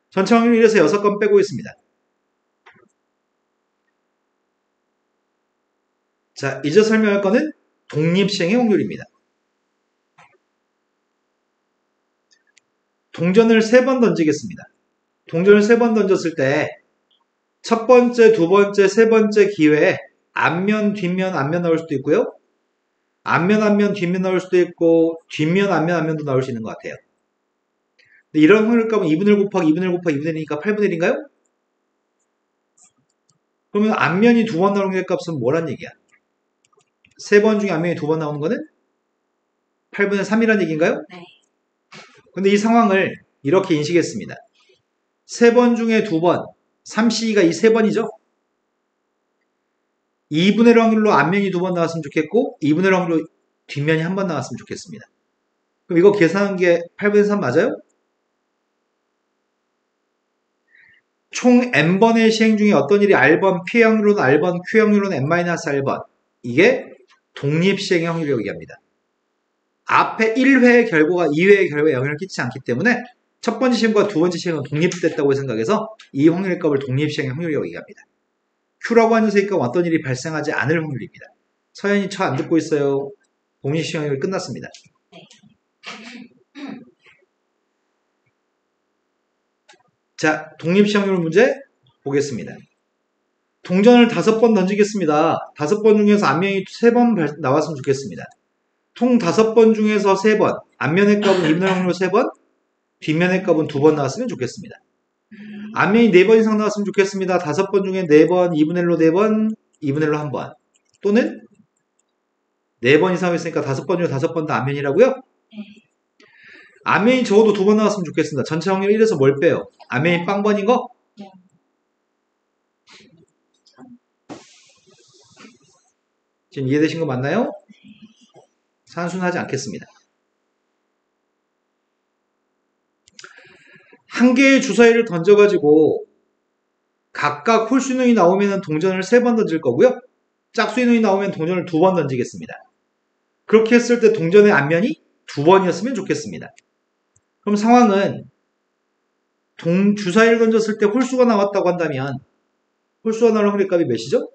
전체 확률 1에서 6건 빼고 있습니다. 자, 이제 설명할 거는 독립시행의 확률입니다. 동전을 3번 던지겠습니다. 동전을 3번 던졌을 때 첫 번째, 두 번째, 세 번째 기회에 앞면, 뒷면, 앞면 나올 수도 있고요. 앞면, 앞면, 뒷면 나올 수도 있고 뒷면, 앞면, 앞면도 나올 수 있는 것 같아요. 근데 이런 확률값은 2분의 1 곱하기 2분의 1 곱하기 2분의 1이니까 8분의 1인가요? 그러면 앞면이 2번 나오는 값은 뭐란 얘기야? 3번 중에 앞면이 2번 나오는 거는 8분의 3이란 얘기인가요? 네. 근데 이 상황을 이렇게 인식했습니다. 3번 중에 2번, 3C가 이 3번이죠? 2분의 1 확률로 앞면이 2번 나왔으면 좋겠고 2분의 1 확률로 뒷면이 1번 나왔으면 좋겠습니다. 그럼 이거 계산한 게 8분의 3 맞아요? 총 n번의 시행 중에 어떤 일이 R번, P 확률로는 R번, Q 확률로는 n-R번. 이게 독립시행의 확률이라고 얘기합니다. 앞에 1회의 결과가 2회의 결과에 영향을 끼치지 않기 때문에 첫 번째 시행과 두 번째 시행은 독립됐다고 생각해서 이 확률의 값을 독립시행의 확률이라고 얘기합니다. Q라고 하는 녀석의 값은 어떤 일이 발생하지 않을 확률입니다. 서연이 저 안 듣고 있어요. 독립시행 확률이 끝났습니다. 자, 독립시행 확률 문제 보겠습니다. 동전을 5번 던지겠습니다. 5번 중에서 앞면이 3번 나왔으면 좋겠습니다. 총 5번 중에서 3번, 앞면의 값은 2분의 1 확률로 3번, 뒷면의 값은 2번 나왔으면 좋겠습니다. 앞면이 4번 이상 나왔으면 좋겠습니다. 5번 중에 4번, 2분의 1로 4번, 2분의 1로 1번. 또는 4번 이상 했으니까 5번 중에 5번 다 앞면이라고요? 앞면이 적어도 2번 나왔으면 좋겠습니다. 전체 확률 1에서 뭘 빼요? 앞면이 빵번인 거? 지금 이해되신 거 맞나요? 산순하지 않겠습니다. 한 개의 주사위를 던져가지고 각각 홀수 인원이 나오면 동전을 3번 던질 거고요. 짝수 인원이 나오면 동전을 2번 던지겠습니다. 그렇게 했을 때 동전의 앞면이 2번이었으면 좋겠습니다. 그럼 상황은 주사위를 던졌을 때 홀수가 나왔다고 한다면 홀수가 나올 확률 값이 몇이죠?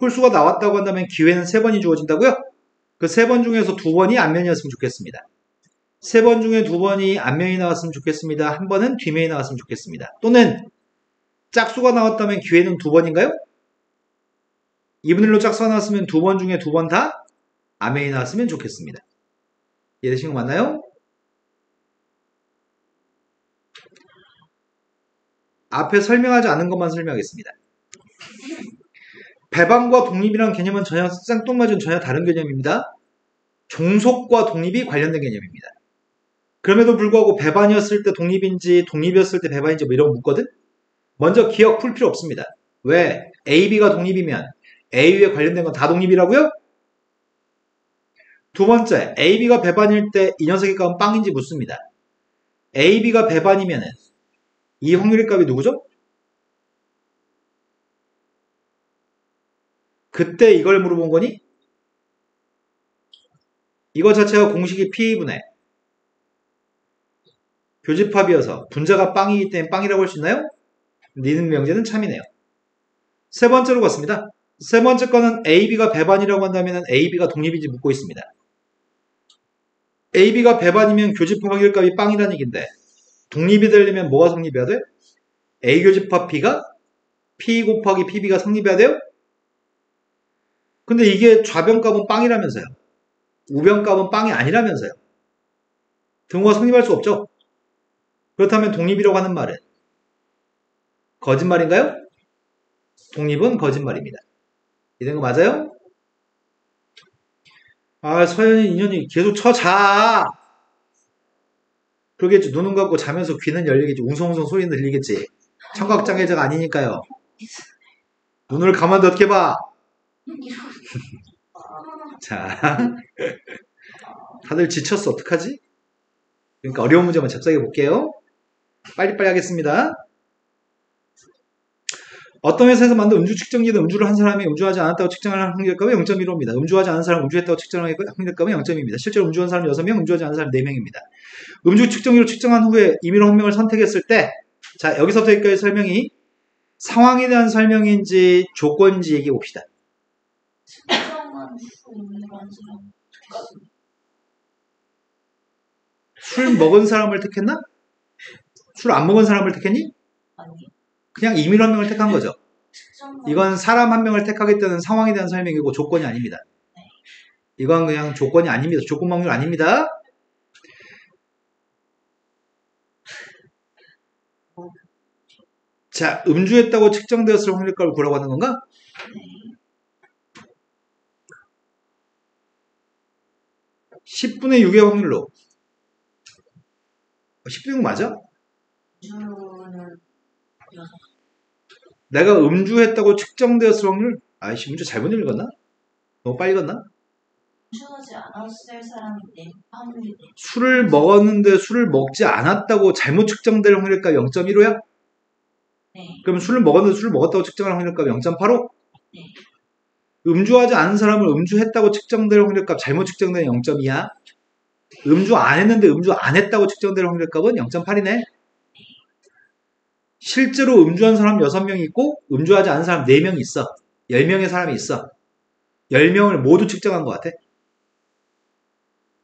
홀수가 나왔다고 한다면 기회는 3번이 주어진다고요? 그 3번 중에서 2번이 앞면이었으면 좋겠습니다. 3번 중에 2번이 앞면이 나왔으면 좋겠습니다. 한 번은 뒷면이 나왔으면 좋겠습니다. 또는 짝수가 나왔다면 기회는 2번인가요? 2분의 1로 짝수가 나왔으면 2번 중에 2번 다 앞면이 나왔으면 좋겠습니다. 이해되신 거 맞나요? 앞에 설명하지 않은 것만 설명하겠습니다. 배반과 독립이라는 개념은 쌍뚱맞은 전혀 다른 개념입니다. 종속과 독립이 관련된 개념입니다. 그럼에도 불구하고 배반이었을 때 독립인지 독립이었을 때 배반인지 뭐 이런 거 묻거든? 먼저 기억 풀 필요 없습니다. 왜? A, B가 독립이면 A에 관련된 건 다 독립이라고요? 두 번째, A, B가 배반일 때 이 녀석의 값은 빵인지 묻습니다. A, B가 배반이면 이 확률의 값이 누구죠? 그때 이걸 물어본 거니? 이거 자체가 공식이 P분의 교집합이어서 분자가 빵이기 때문에 빵이라고 할 수 있나요? 니은 명제는 참이네요. 세 번째로 갔습니다. 세 번째 거는 AB가 배반이라고 한다면 AB가 독립인지 묻고 있습니다. AB가 배반이면 교집합 확률값이 빵이라는 얘기인데 독립이 되려면 뭐가 성립해야 돼? A 교집합 B가 P 곱하기 PB가 성립해야 돼요? 근데 이게 좌변값은 빵이라면서요. 우변값은 빵이 아니라면서요. 등호가 성립할 수 없죠. 그렇다면 독립이라고 하는 말은 거짓말인가요? 독립은 거짓말입니다. 이런 거 맞아요? 아, 서현이 인연이 계속 쳐자. 그러겠지. 눈은 감고 자면서 귀는 열리겠지. 웅성웅성 소리는 들리겠지. 청각장애자가 아니니까요. 눈을 감았는데 어떻게 봐? 자, 다들 지쳤어. 어떡하지? 그러니까 어려운 문제만 잽싸게 볼게요. 빨리빨리 하겠습니다. 어떤 회사에서 만든 음주 측정기는 음주를 한 사람이 음주하지 않았다고 측정할 확률값은 0.15입니다. 음주하지 않은 사람 음주했다고 측정할 확률값은 0.2입니다. 실제로 음주한 사람 6명, 음주하지 않은 사람 4명입니다. 음주 측정기로 측정한 후에 임의로 한 명을 선택했을 때, 자, 여기서부터 여기까지 설명이 상황에 대한 설명인지 조건인지 얘기해 봅시다. 술 먹은 사람을 택했나? 술 안 먹은 사람을 택했니? 아니, 그냥 임의로 한 명을 택한 거죠. 측정만. 이건 사람 한 명을 택하겠다는 상황에 대한 설명이고 조건이 아닙니다. 이건 그냥 조건이 아닙니다. 조건 확률 아닙니다. 자, 음주했다고 측정되었을 확률값을 구하라고 하는 건가? 네. 10분의 6의 확률로. 10분의 6 맞아? 주는 여섯. 내가 음주했다고 측정되었을 확률? 아이씨, 문제 잘못 읽었나? 너무 빨리 읽었나? 음주하지 않았을 사람이 확률이 네. 술을 먹었는데 술을 먹지 않았다고 잘못 측정될 확률값 0.15야? 네. 그럼 술을 먹었는데 술을 먹었다고 측정할 확률값 0.85? 네. 음주하지 않은 사람을 음주했다고 측정될 확률값 잘못 측정된 0.2야. 음주 안 했는데 음주 안 했다고 측정될 확률값은 0.8이네. 실제로 음주한 사람 6명이 있고 음주하지 않은 사람 4명이 있어. 10명의 사람이 있어. 10명을 모두 측정한 것 같아.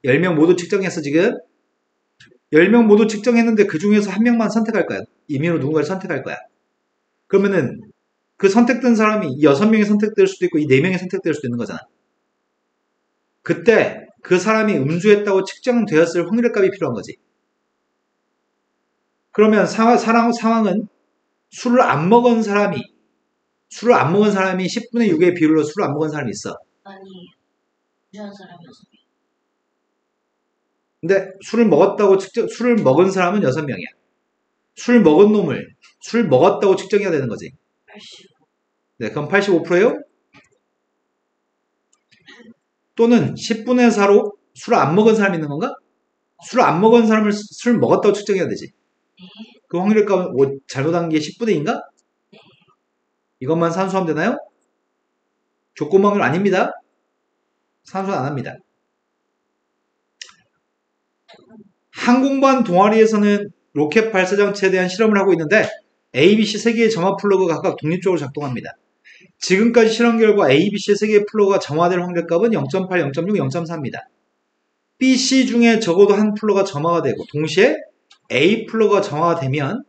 10명 모두 측정했어 지금. 10명 모두 측정했는데 그 중에서 한 명만 선택할 거야. 임의로 누군가를 선택할 거야. 그러면은 그 선택된 사람이 이 6명이 선택될 수도 있고 이 4명이 선택될 수도 있는 거잖아. 그때 그 사람이 음주했다고 측정되었을 확률값이 필요한 거지. 그러면 상황은 술을 안 먹은 사람이 10분의 6의 비율로 술을 안 먹은 사람이 있어. 아니, 음주한 사람이 여섯 명. 근데 술을 먹은 사람은 6명이야. 술 먹은 놈을 술 먹었다고 측정해야 되는 거지. 85. 네, 그럼 85%예요? 또는 10분의 4로 술을 안 먹은 사람이 있는 건가? 술을 안 먹은 사람을 술 먹었다고 측정해야 되지. 네. 그 확률값은 잘못한 게 10분의 2인가? 네. 이것만 산수하면 되나요? 조건 확률 아닙니다. 산수 안 합니다. 항공반 동아리에서는 로켓 발사 장치에 대한 실험을 하고 있는데 A, B, C 3개의 점화 플러그가 각각 독립적으로 작동합니다. 지금까지 실험 결과 A, B, C 3개의 플러그가 점화될 확률값은 0.8, 0.6, 0.4입니다. B, C 중에 적어도 한 플러그가 점화가 되고 동시에 A 플러그가 점화가 되면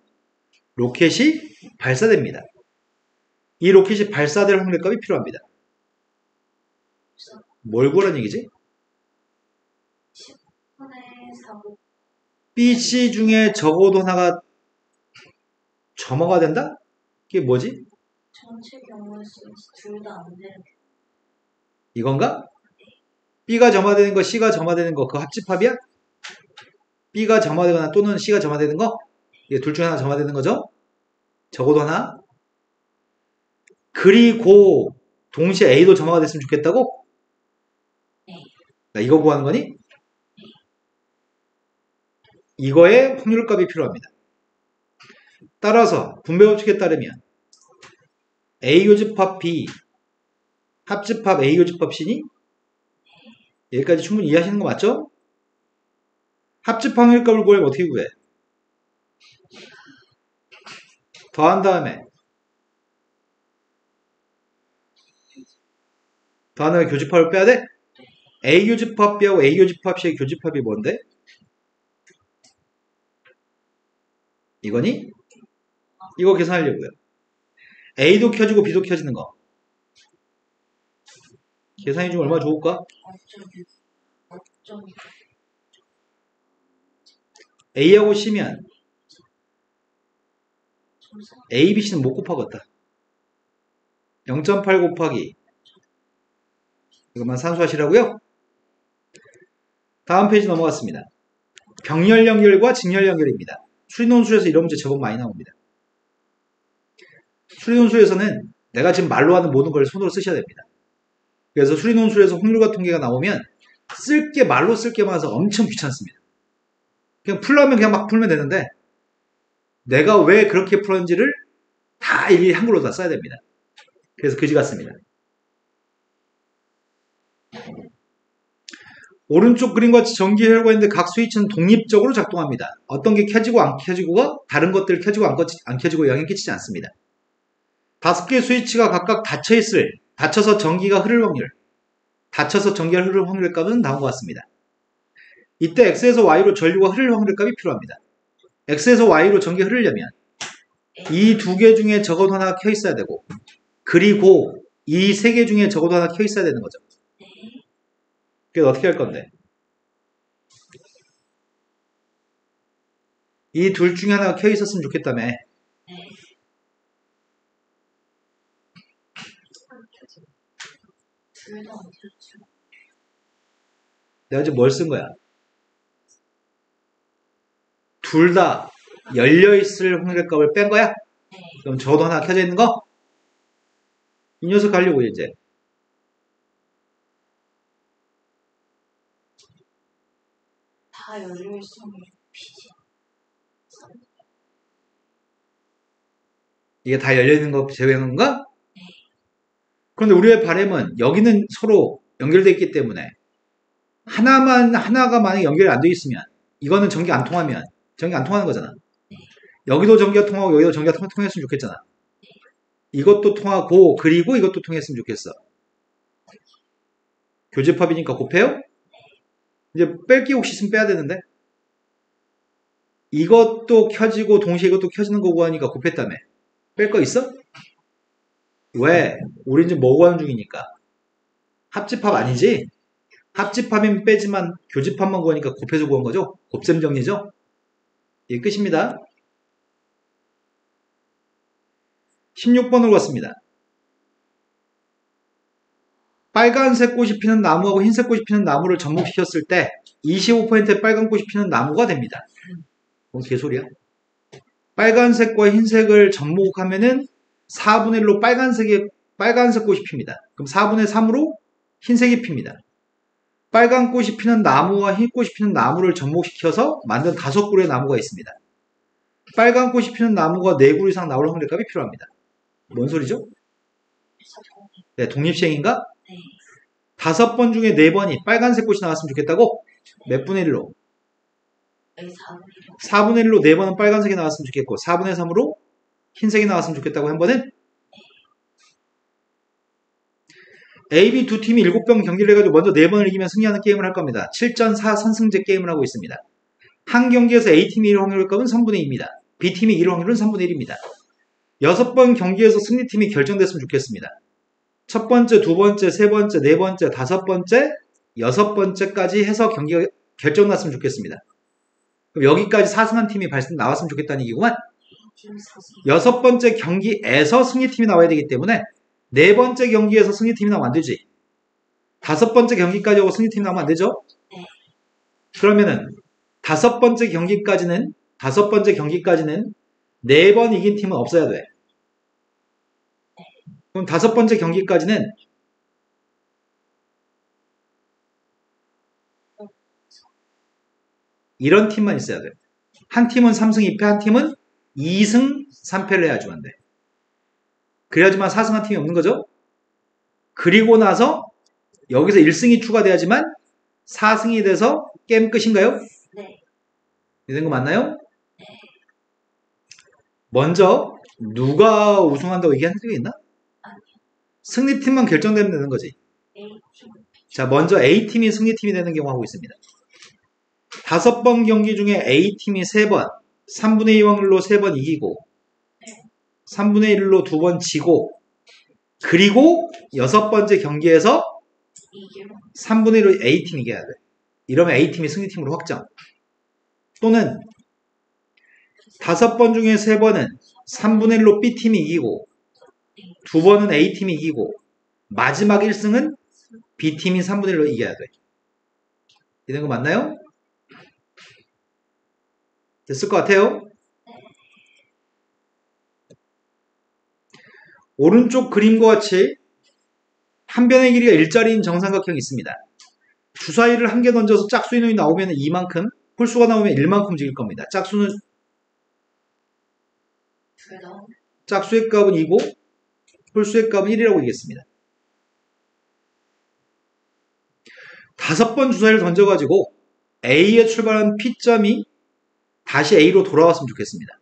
로켓이 발사됩니다. 이 로켓이 발사될 확률값이 필요합니다. 뭘 구하라는 얘기지? 10분의 4. B, C 중에 적어도 하나가 점화가 된다? 이게 뭐지? 전체 경우의 수에서 둘 다 안 되는. 이건가? B가 점화되는 거, C가 점화되는 거, 그 합집합이야? B가 점화되거나 또는 C가 점화되는 거? 이게 둘 중에 하나 점화되는 거죠? 적어도 하나. 그리고 동시에 A도 점화가 됐으면 좋겠다고? 네. 나 이거 구하는 거니? 이거의 확률값이 필요합니다. 따라서 분배 법칙에 따르면 A 요집합 B 합집합 A 요집합 C니? 여기까지 충분히 이해하시는 거 맞죠? 합집 확률값을 구하면 어떻게 구해? 더한 다음에 교집합을 빼야 돼? A 교집합 B하고 A 교집합 C의 교집합이 뭔데? 이거니? 이거 계산하려고요. A도 켜지고 B도 켜지는 거. 계산이 좀 얼마나 좋을까? 5.6. A하고 C면 A, B, C는 못 곱하겠다. 0.8 곱하기 이것만 산수하시라고요. 다음 페이지 넘어갔습니다. 병렬 연결과 직렬 연결입니다. 수리논술에서 이런 문제 제법 많이 나옵니다. 수리논술에서는 내가 지금 말로 하는 모든 걸 손으로 쓰셔야 됩니다. 그래서 수리논술에서 확률과 통계가 나오면 말로 쓸 게 많아서 엄청 귀찮습니다. 그냥 풀려면 그냥 막 풀면 되는데 내가 왜 그렇게 풀었는지를 다 일일이 한글로 다 써야 됩니다. 그래서 그지 같습니다. 오른쪽 그림과 같이 전기 혈구가 있는데 각 스위치는 독립적으로 작동합니다. 어떤 게 켜지고 안 켜지고가 다른 것들 켜지고 안 켜지고 영향을 끼치지 않습니다. 5개의 스위치가 각각 닫혀서 전기가 흐를 확률, 닫혀서 전기가 흐를 확률 값은 다음과 같습니다. 이때 x에서 y로 전류가 흐를 확률값이 필요합니다. x에서 y로 전기가 흐르려면 이 두 개 중에 적어도 하나 켜 있어야 되고, 그리고 이 세 개 중에 적어도 하나 켜 있어야 되는 거죠. 그래서 어떻게 할 건데? 이 둘 중에 하나가 켜 있었으면 좋겠다며. 둘 다 안 켜져. 내가 지금 뭘 쓴 거야? 둘 다 열려있을 확률값을 뺀 거야? 네. 그럼 적어도 하나 켜져 있는 거? 이 녀석 하려고 이제. 다 열려있으면 피지. 이게 다 열려있는 거 제외한 건가? 그런데 우리의 바람은 여기는 서로 연결되어 있기 때문에 하나가 만약에 연결이 안 되어 있으면, 이거는 전기 안 통하면 전기 안 통하는 거잖아. 여기도 전기가 통하고 여기도 전기가 통했으면 좋겠잖아. 이것도 통하고 그리고 이것도 통했으면 좋겠어. 교집합이니까 곱해요? 이제 뺄 게 혹시 있으면 빼야 되는데, 이것도 켜지고 동시에 이것도 켜지는 거 구하니까 곱했다며. 뺄 거 있어? 왜? 우리 지금 뭐 구하는 중이니까. 합집합 아니지? 합집합이면 빼지만 교집합만 구하니까 곱해서 구한 거죠? 곱셈 정리죠? 이게 끝입니다. 16번으로 갔습니다. 빨간색 꽃이 피는 나무하고 흰색 꽃이 피는 나무를 접목시켰을 때 25%의 빨간 꽃이 피는 나무가 됩니다. 뭔 개소리야? 빨간색과 흰색을 접목하면은 4분의 1로 빨간색 꽃이 핍니다. 그럼 4분의 3으로 흰색이 핍니다. 빨간 꽃이 피는 나무와 흰 꽃이 피는 나무를 접목시켜서 만든 5그루의 나무가 있습니다. 빨간 꽃이 피는 나무가 4그루 이상 나올 확률값이 필요합니다. 뭔 소리죠? 네, 독립시행인가? 네. 5번 중에 4번이 빨간색 꽃이 나왔으면 좋겠다고? 몇 분의 1로? 4분의 1로 4번은 빨간색이 나왔으면 좋겠고 4분의 3으로 흰색이 나왔으면 좋겠다고 한 번은 A, B 두 팀이 7번 경기를 해가지고 먼저 4번을 이기면 승리하는 게임을 할 겁니다. 7전4 선승제 게임을 하고 있습니다. 한 경기에서 A팀이 이길 확률값은 3분의 2입니다. B팀이 이길 확률은 3분의 1입니다. 6번 경기에서 승리팀이 결정됐으면 좋겠습니다. 첫 번째, 두 번째, 세 번째, 네 번째, 5번째, 6번째까지 해서 경기가 결정났으면 좋겠습니다. 그럼 여기까지 4승한 팀이 나왔으면 좋겠다는 얘기구만. 6번째 경기에서 승리팀이 나와야 되기 때문에 4번째 경기에서 승리팀이 나오면 안 되지. 5번째 경기까지 하고 승리팀이 나오면 안 되죠. 그러면은 5번째 경기까지는 4번 이긴 팀은 없어야 돼. 그럼 5번째 경기까지는 이런 팀만 있어야 돼. 한 팀은 3승 2패, 한 팀은 2승 3패를 해야지만 돼. 그래야지만 4승한 팀이 없는 거죠. 그리고 나서 여기서 1승이 추가돼야지만 4승이 돼서 게임 끝인가요? 네. 이런 거 맞나요? 먼저 누가 우승한다고 얘기한 적이 있나? 아니요. 승리팀만 결정되면 되는 거지. A팀. 자, 먼저 A팀이 승리팀이 되는 경우 하고 있습니다. 5번 경기 중에 A팀이 3번, 3분의 2 확률로 3번 이기고 3분의 1로 2번 지고 그리고 6번째 경기에서 3분의 1로 A팀이 이겨야 돼. 이러면 A팀이 승리팀으로 확정. 또는 5번 중에 3번은 3분의 1로 B팀이 이기고 2번은 A팀이 이기고 마지막 1승은 B팀이 3분의 1로 이겨야 돼. 이런 거 맞나요? 됐을 것 같아요? 오른쪽 그림과 같이 한 변의 길이가 일자리인 정삼각형이 있습니다. 주사위를 한 개 던져서 짝수 인원이 나오면 2만큼, 홀수가 나오면 1만큼 움직일 겁니다. 짝수의 값은 2고 홀수의 값은 1이라고 얘기했습니다. 5번 주사위를 던져가지고 A에 출발한 P점이 다시 A로 돌아왔으면 좋겠습니다.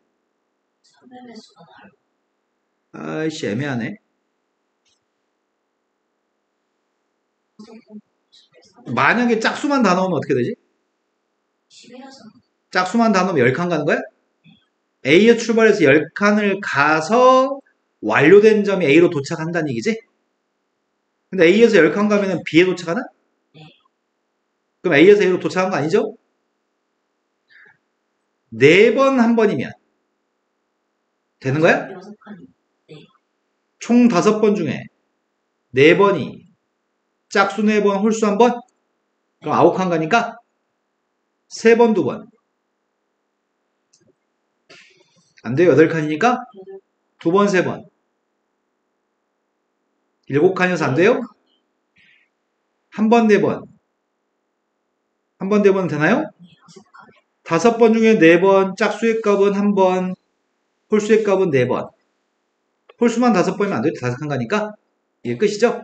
아이씨 애매하네. 만약에 짝수만 다 나오면 어떻게 되지? 10이라서. 짝수만 다 넣으면 10칸 가는 거야? A에 출발해서 10칸을 가서 완료된 점이 A로 도착한다는 얘기지? 근데 A에서 10칸 가면은 B에 도착하나? 네. 그럼 A에서 A로 도착한 거 아니죠? 4번 한 번이면 되는 거야? 6칸이. 총 5번 중에 4번이 짝수 4번, 홀수 1번? 그럼 9칸 가니까 3번, 2번. 안 돼요. 8칸이니까 2번, 3번. 7칸이어서 안 돼요? 한 번, 4번. 한 번, 4번 되나요? 5번 중에 4번, 짝수의 값은 1번, 홀수의 값은 4번. 홀수만 5번이면 안 돼요. 5칸 가니까. 이게 끝이죠?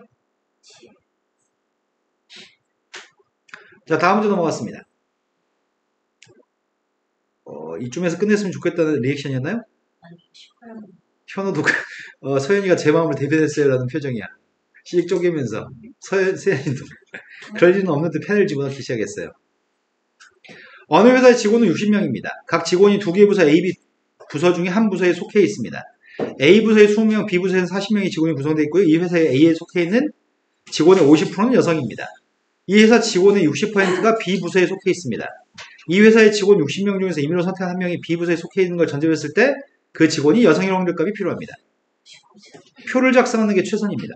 자, 다음 문제 넘어갔습니다. 이쯤에서 끝냈으면 좋겠다는 리액션이었나요? 아니, 18번. 현우도 서현이가 제 마음을 대변했어요 라는 표정이야. 씩 쪼개면서 서현이도 그럴 일은 없는데 펜을 집어넣기 시작했어요. 어느 회사의 직원은 60명입니다. 각 직원이 2개의 부서 A, B 부서 중에 한 부서에 속해 있습니다. A 부서에 20명, B 부서에는 40명의 직원이 구성되어 있고요. 이 회사의 A에 속해 있는 직원의 50%는 여성입니다. 이 회사 직원의 60%가 B 부서에 속해 있습니다. 이 회사의 직원 60명 중에서 임의로 선택한 한 명이 B 부서에 속해 있는 걸 전제로 했을 때 그 직원이 여성일 확률값이 필요합니다. 표를 작성하는 게 최선입니다.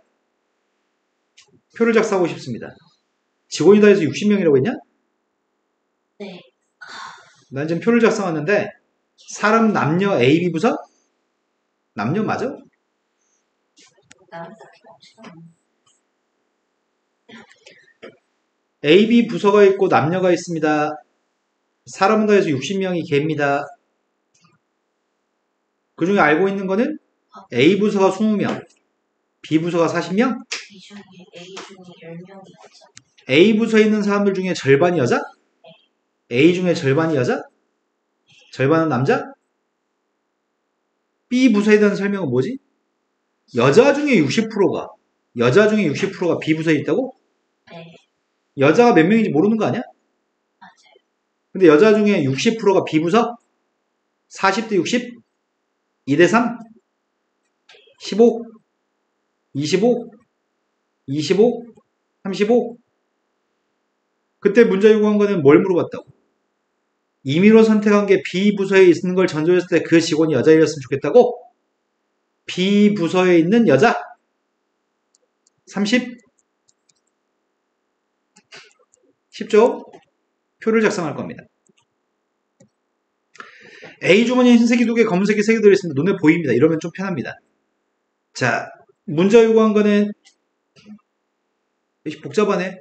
표를 작성하고 싶습니다. 직원이 다 해서 60명이라고 했냐? 네. 난 지금 표를 작성하는데 사람 남녀 A, B 부서? 남녀 맞아? 나는 A, B 부서가 있고 남녀가 있습니다. 사람은 다 해서 60명이 개입니다. 그 중에 알고 있는 거는 A 부서가 20명, B 부서가 40명? 이 중에 A 중에 10명이 있죠. A 부서에 있는 사람들 중에 절반이 여자? A 중에 절반이 여자? 절반은 남자? B 부서에 대한 설명은 뭐지? 여자 중에 60%가 B 부서에 있다고? 네. 여자가 몇 명인지 모르는 거 아니야? 맞아요. 근데 여자 중에 60%가 B 부서? 40대 60? 2대 3? 15? 25? 25? 35? 그때 문제 요구한 거는 뭘 물어봤다고? 임의로 선택한 게 B 부서에 있는 걸 전제했을 때 그 직원이 여자이었으면 좋겠다고? B 부서에 있는 여자? 30? 쉽죠? 표를 작성할 겁니다. A 주머니에 흰색이 2개, 검은색이 3개 들어있습니다. 눈에 보입니다. 이러면 좀 편합니다. 자, 문제 요구한 거는 복잡하네.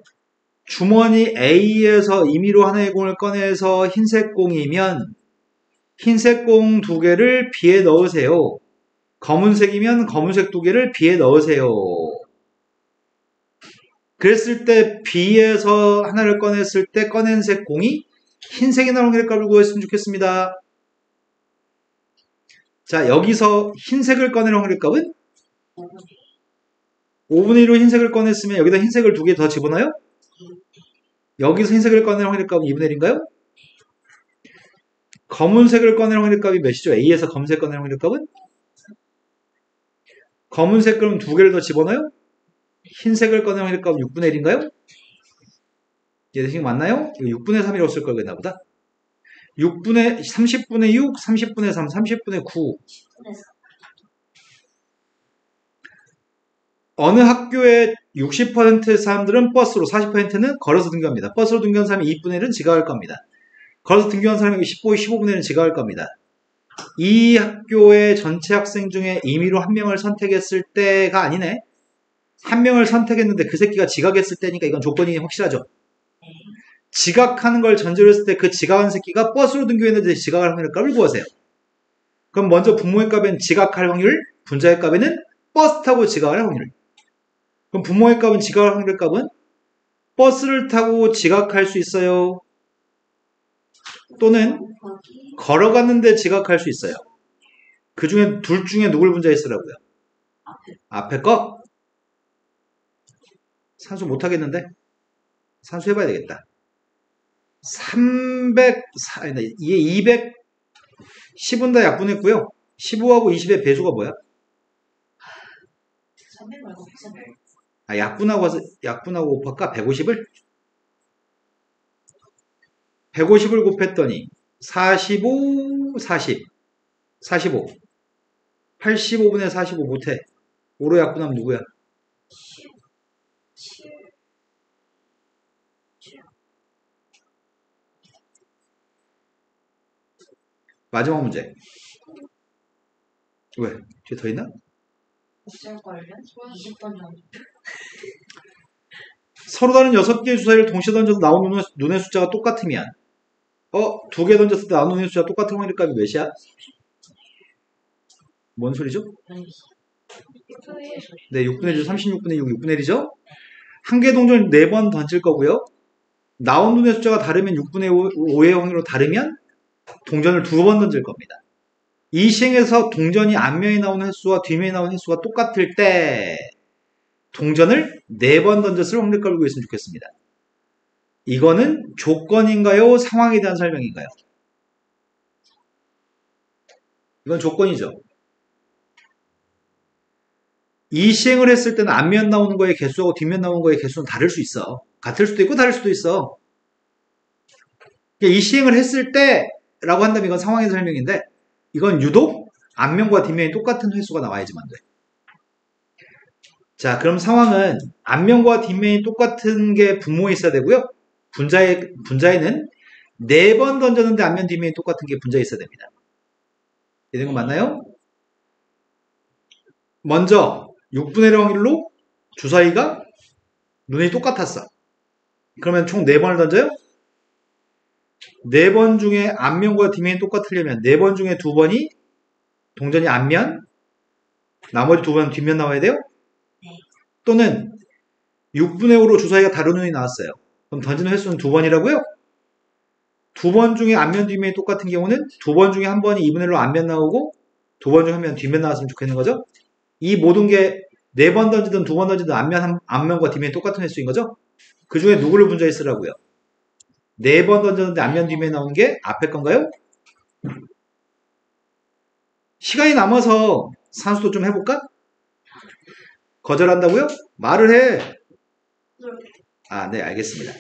주머니 A에서 임의로 하나의 공을 꺼내서 흰색 공이면 흰색 공 2개를 B에 넣으세요. 검은색이면 검은색 2개를 B에 넣으세요. 그랬을 때 B에서 하나를 꺼냈을 때 꺼낸 색 공이 흰색이 나오는 값을 구했으면 좋겠습니다. 자, 여기서 흰색을 꺼낼 확률의 값은 5분의 1로 흰색을 꺼냈으면 여기다 흰색을 2개 더 집어넣어요? 여기서 흰색을 꺼낼 확률의 값은 2분의 1인가요? 검은색을 꺼낼 확률의 값이 몇이죠? A에서 검은색 꺼낼 확률의 값은? 검은색 그럼 2개를 더 집어넣어요? 흰색을 꺼낼 확률의 값은 6분의 1인가요? 얘들 맞나요? 이거 6분의 3이라고 쓸 걸 그랬나 보다. 30분의 6, 30분의 3, 30분의 9. 어느 학교의 60% 사람들은 버스로, 40%는 걸어서 등교합니다. 버스로 등교한 사람이 2분의 1은 지각할 겁니다. 걸어서 등교한 사람이 15분의 1은 지각할 겁니다. 이 학교의 전체 학생 중에 임의로 한 명을 선택했을 때가 아니네. 한 명을 선택했는데 그 새끼가 지각했을 때니까 이건 조건이 확실하죠. 지각하는 걸 전제로 했을 때 그 지각한 새끼가 버스로 등교했는데 지각할 확률의 값을 구하세요. 그럼 먼저 부모의 값엔 지각할 확률, 분자의 값에는 버스 타고 지각할 확률. 그럼 부모의 값은 지각할 확률의 값은 버스를 타고 지각할 수 있어요. 또는 걸어갔는데 지각할 수 있어요. 그 중에 둘 중에 누굴 분자에 쓰라고요? 앞에 거? 산수 못하겠는데? 산수 해봐야 되겠다. 이게 210은 다 약분했고요. 15하고 20의 배수가 뭐야? 300 말고 103. 아, 약분하고 곱할까? 150을? 150을 곱했더니 45, 40, 45. 85분의 45 못해. 5로 약분하면 누구야? 7. 마지막 문제. 왜? 뒤에 더 있나? 없을걸요? 20번 정도. 서로 다른 6개의 주사위를 동시에 던져서 나온 눈의 숫자가 똑같으면 2개 던졌을 때 나온 눈의 숫자가 똑같은 확률값이 몇이야? 뭔 소리죠? 네, 6분의 1, 36분의 6, 6분의 1이죠? 한 개 동전을 4번 던질 거고요. 나온 눈의 숫자가 다르면 6분의 5의 확률로 다르면 동전을 2번 던질 겁니다. 이 시행에서 동전이 앞면에 나오는 횟수와 뒷면에 나오는 횟수가 똑같을 때 동전을 4번 던졌을 확률값을 구했으면 좋겠습니다. 이거는 조건인가요? 상황에 대한 설명인가요? 이건 조건이죠. 이 시행을 했을 때는 앞면 나오는 거의 개수하고 뒷면 나오는 거의 개수는 다를 수 있어. 같을 수도 있고 다를 수도 있어. 이 시행을 했을 때라고 한다면 이건 상황의 설명인데 이건 유독 앞면과 뒷면이 똑같은 횟수가 나와야지만 돼. 자, 그럼 상황은 앞면과 뒷면이 똑같은 게 분모에 있어야 되고요. 분자에는 4번 던졌는데 앞면 뒷면이 똑같은 게 분자에 있어야 됩니다. 이런 거 맞나요? 먼저 6분의 1 확률로 주사위가 눈이 똑같았어. 그러면 총 4번을 던져요? 4번 중에 앞면과 뒷면이 똑같으려면 4번 중에 2번이 동전이 앞면, 나머지 2번은 뒷면 나와야 돼요? 네. 또는 6분의 5로 주사위가 다른 눈이 나왔어요. 그럼 던지는 횟수는 2번이라고요? 2번 중에 앞면, 뒷면이 똑같은 경우는 2번 중에 한 번이 2분의 1로 앞면 나오고 2번 중에 한 번 뒷면 나왔으면 좋겠는 거죠? 이 모든 게 4번 던지든 2번 던지든 앞면과 뒷면이 똑같은 횟수인 거죠? 그 중에 누구를 분자에 쓰라고요? 4번 던졌는데 앞면 뒷면이 나온 게 앞에 건가요? 시간이 남아서 산수도 좀 해볼까? 거절한다고요? 말을 해. 아, 네, 알겠습니다.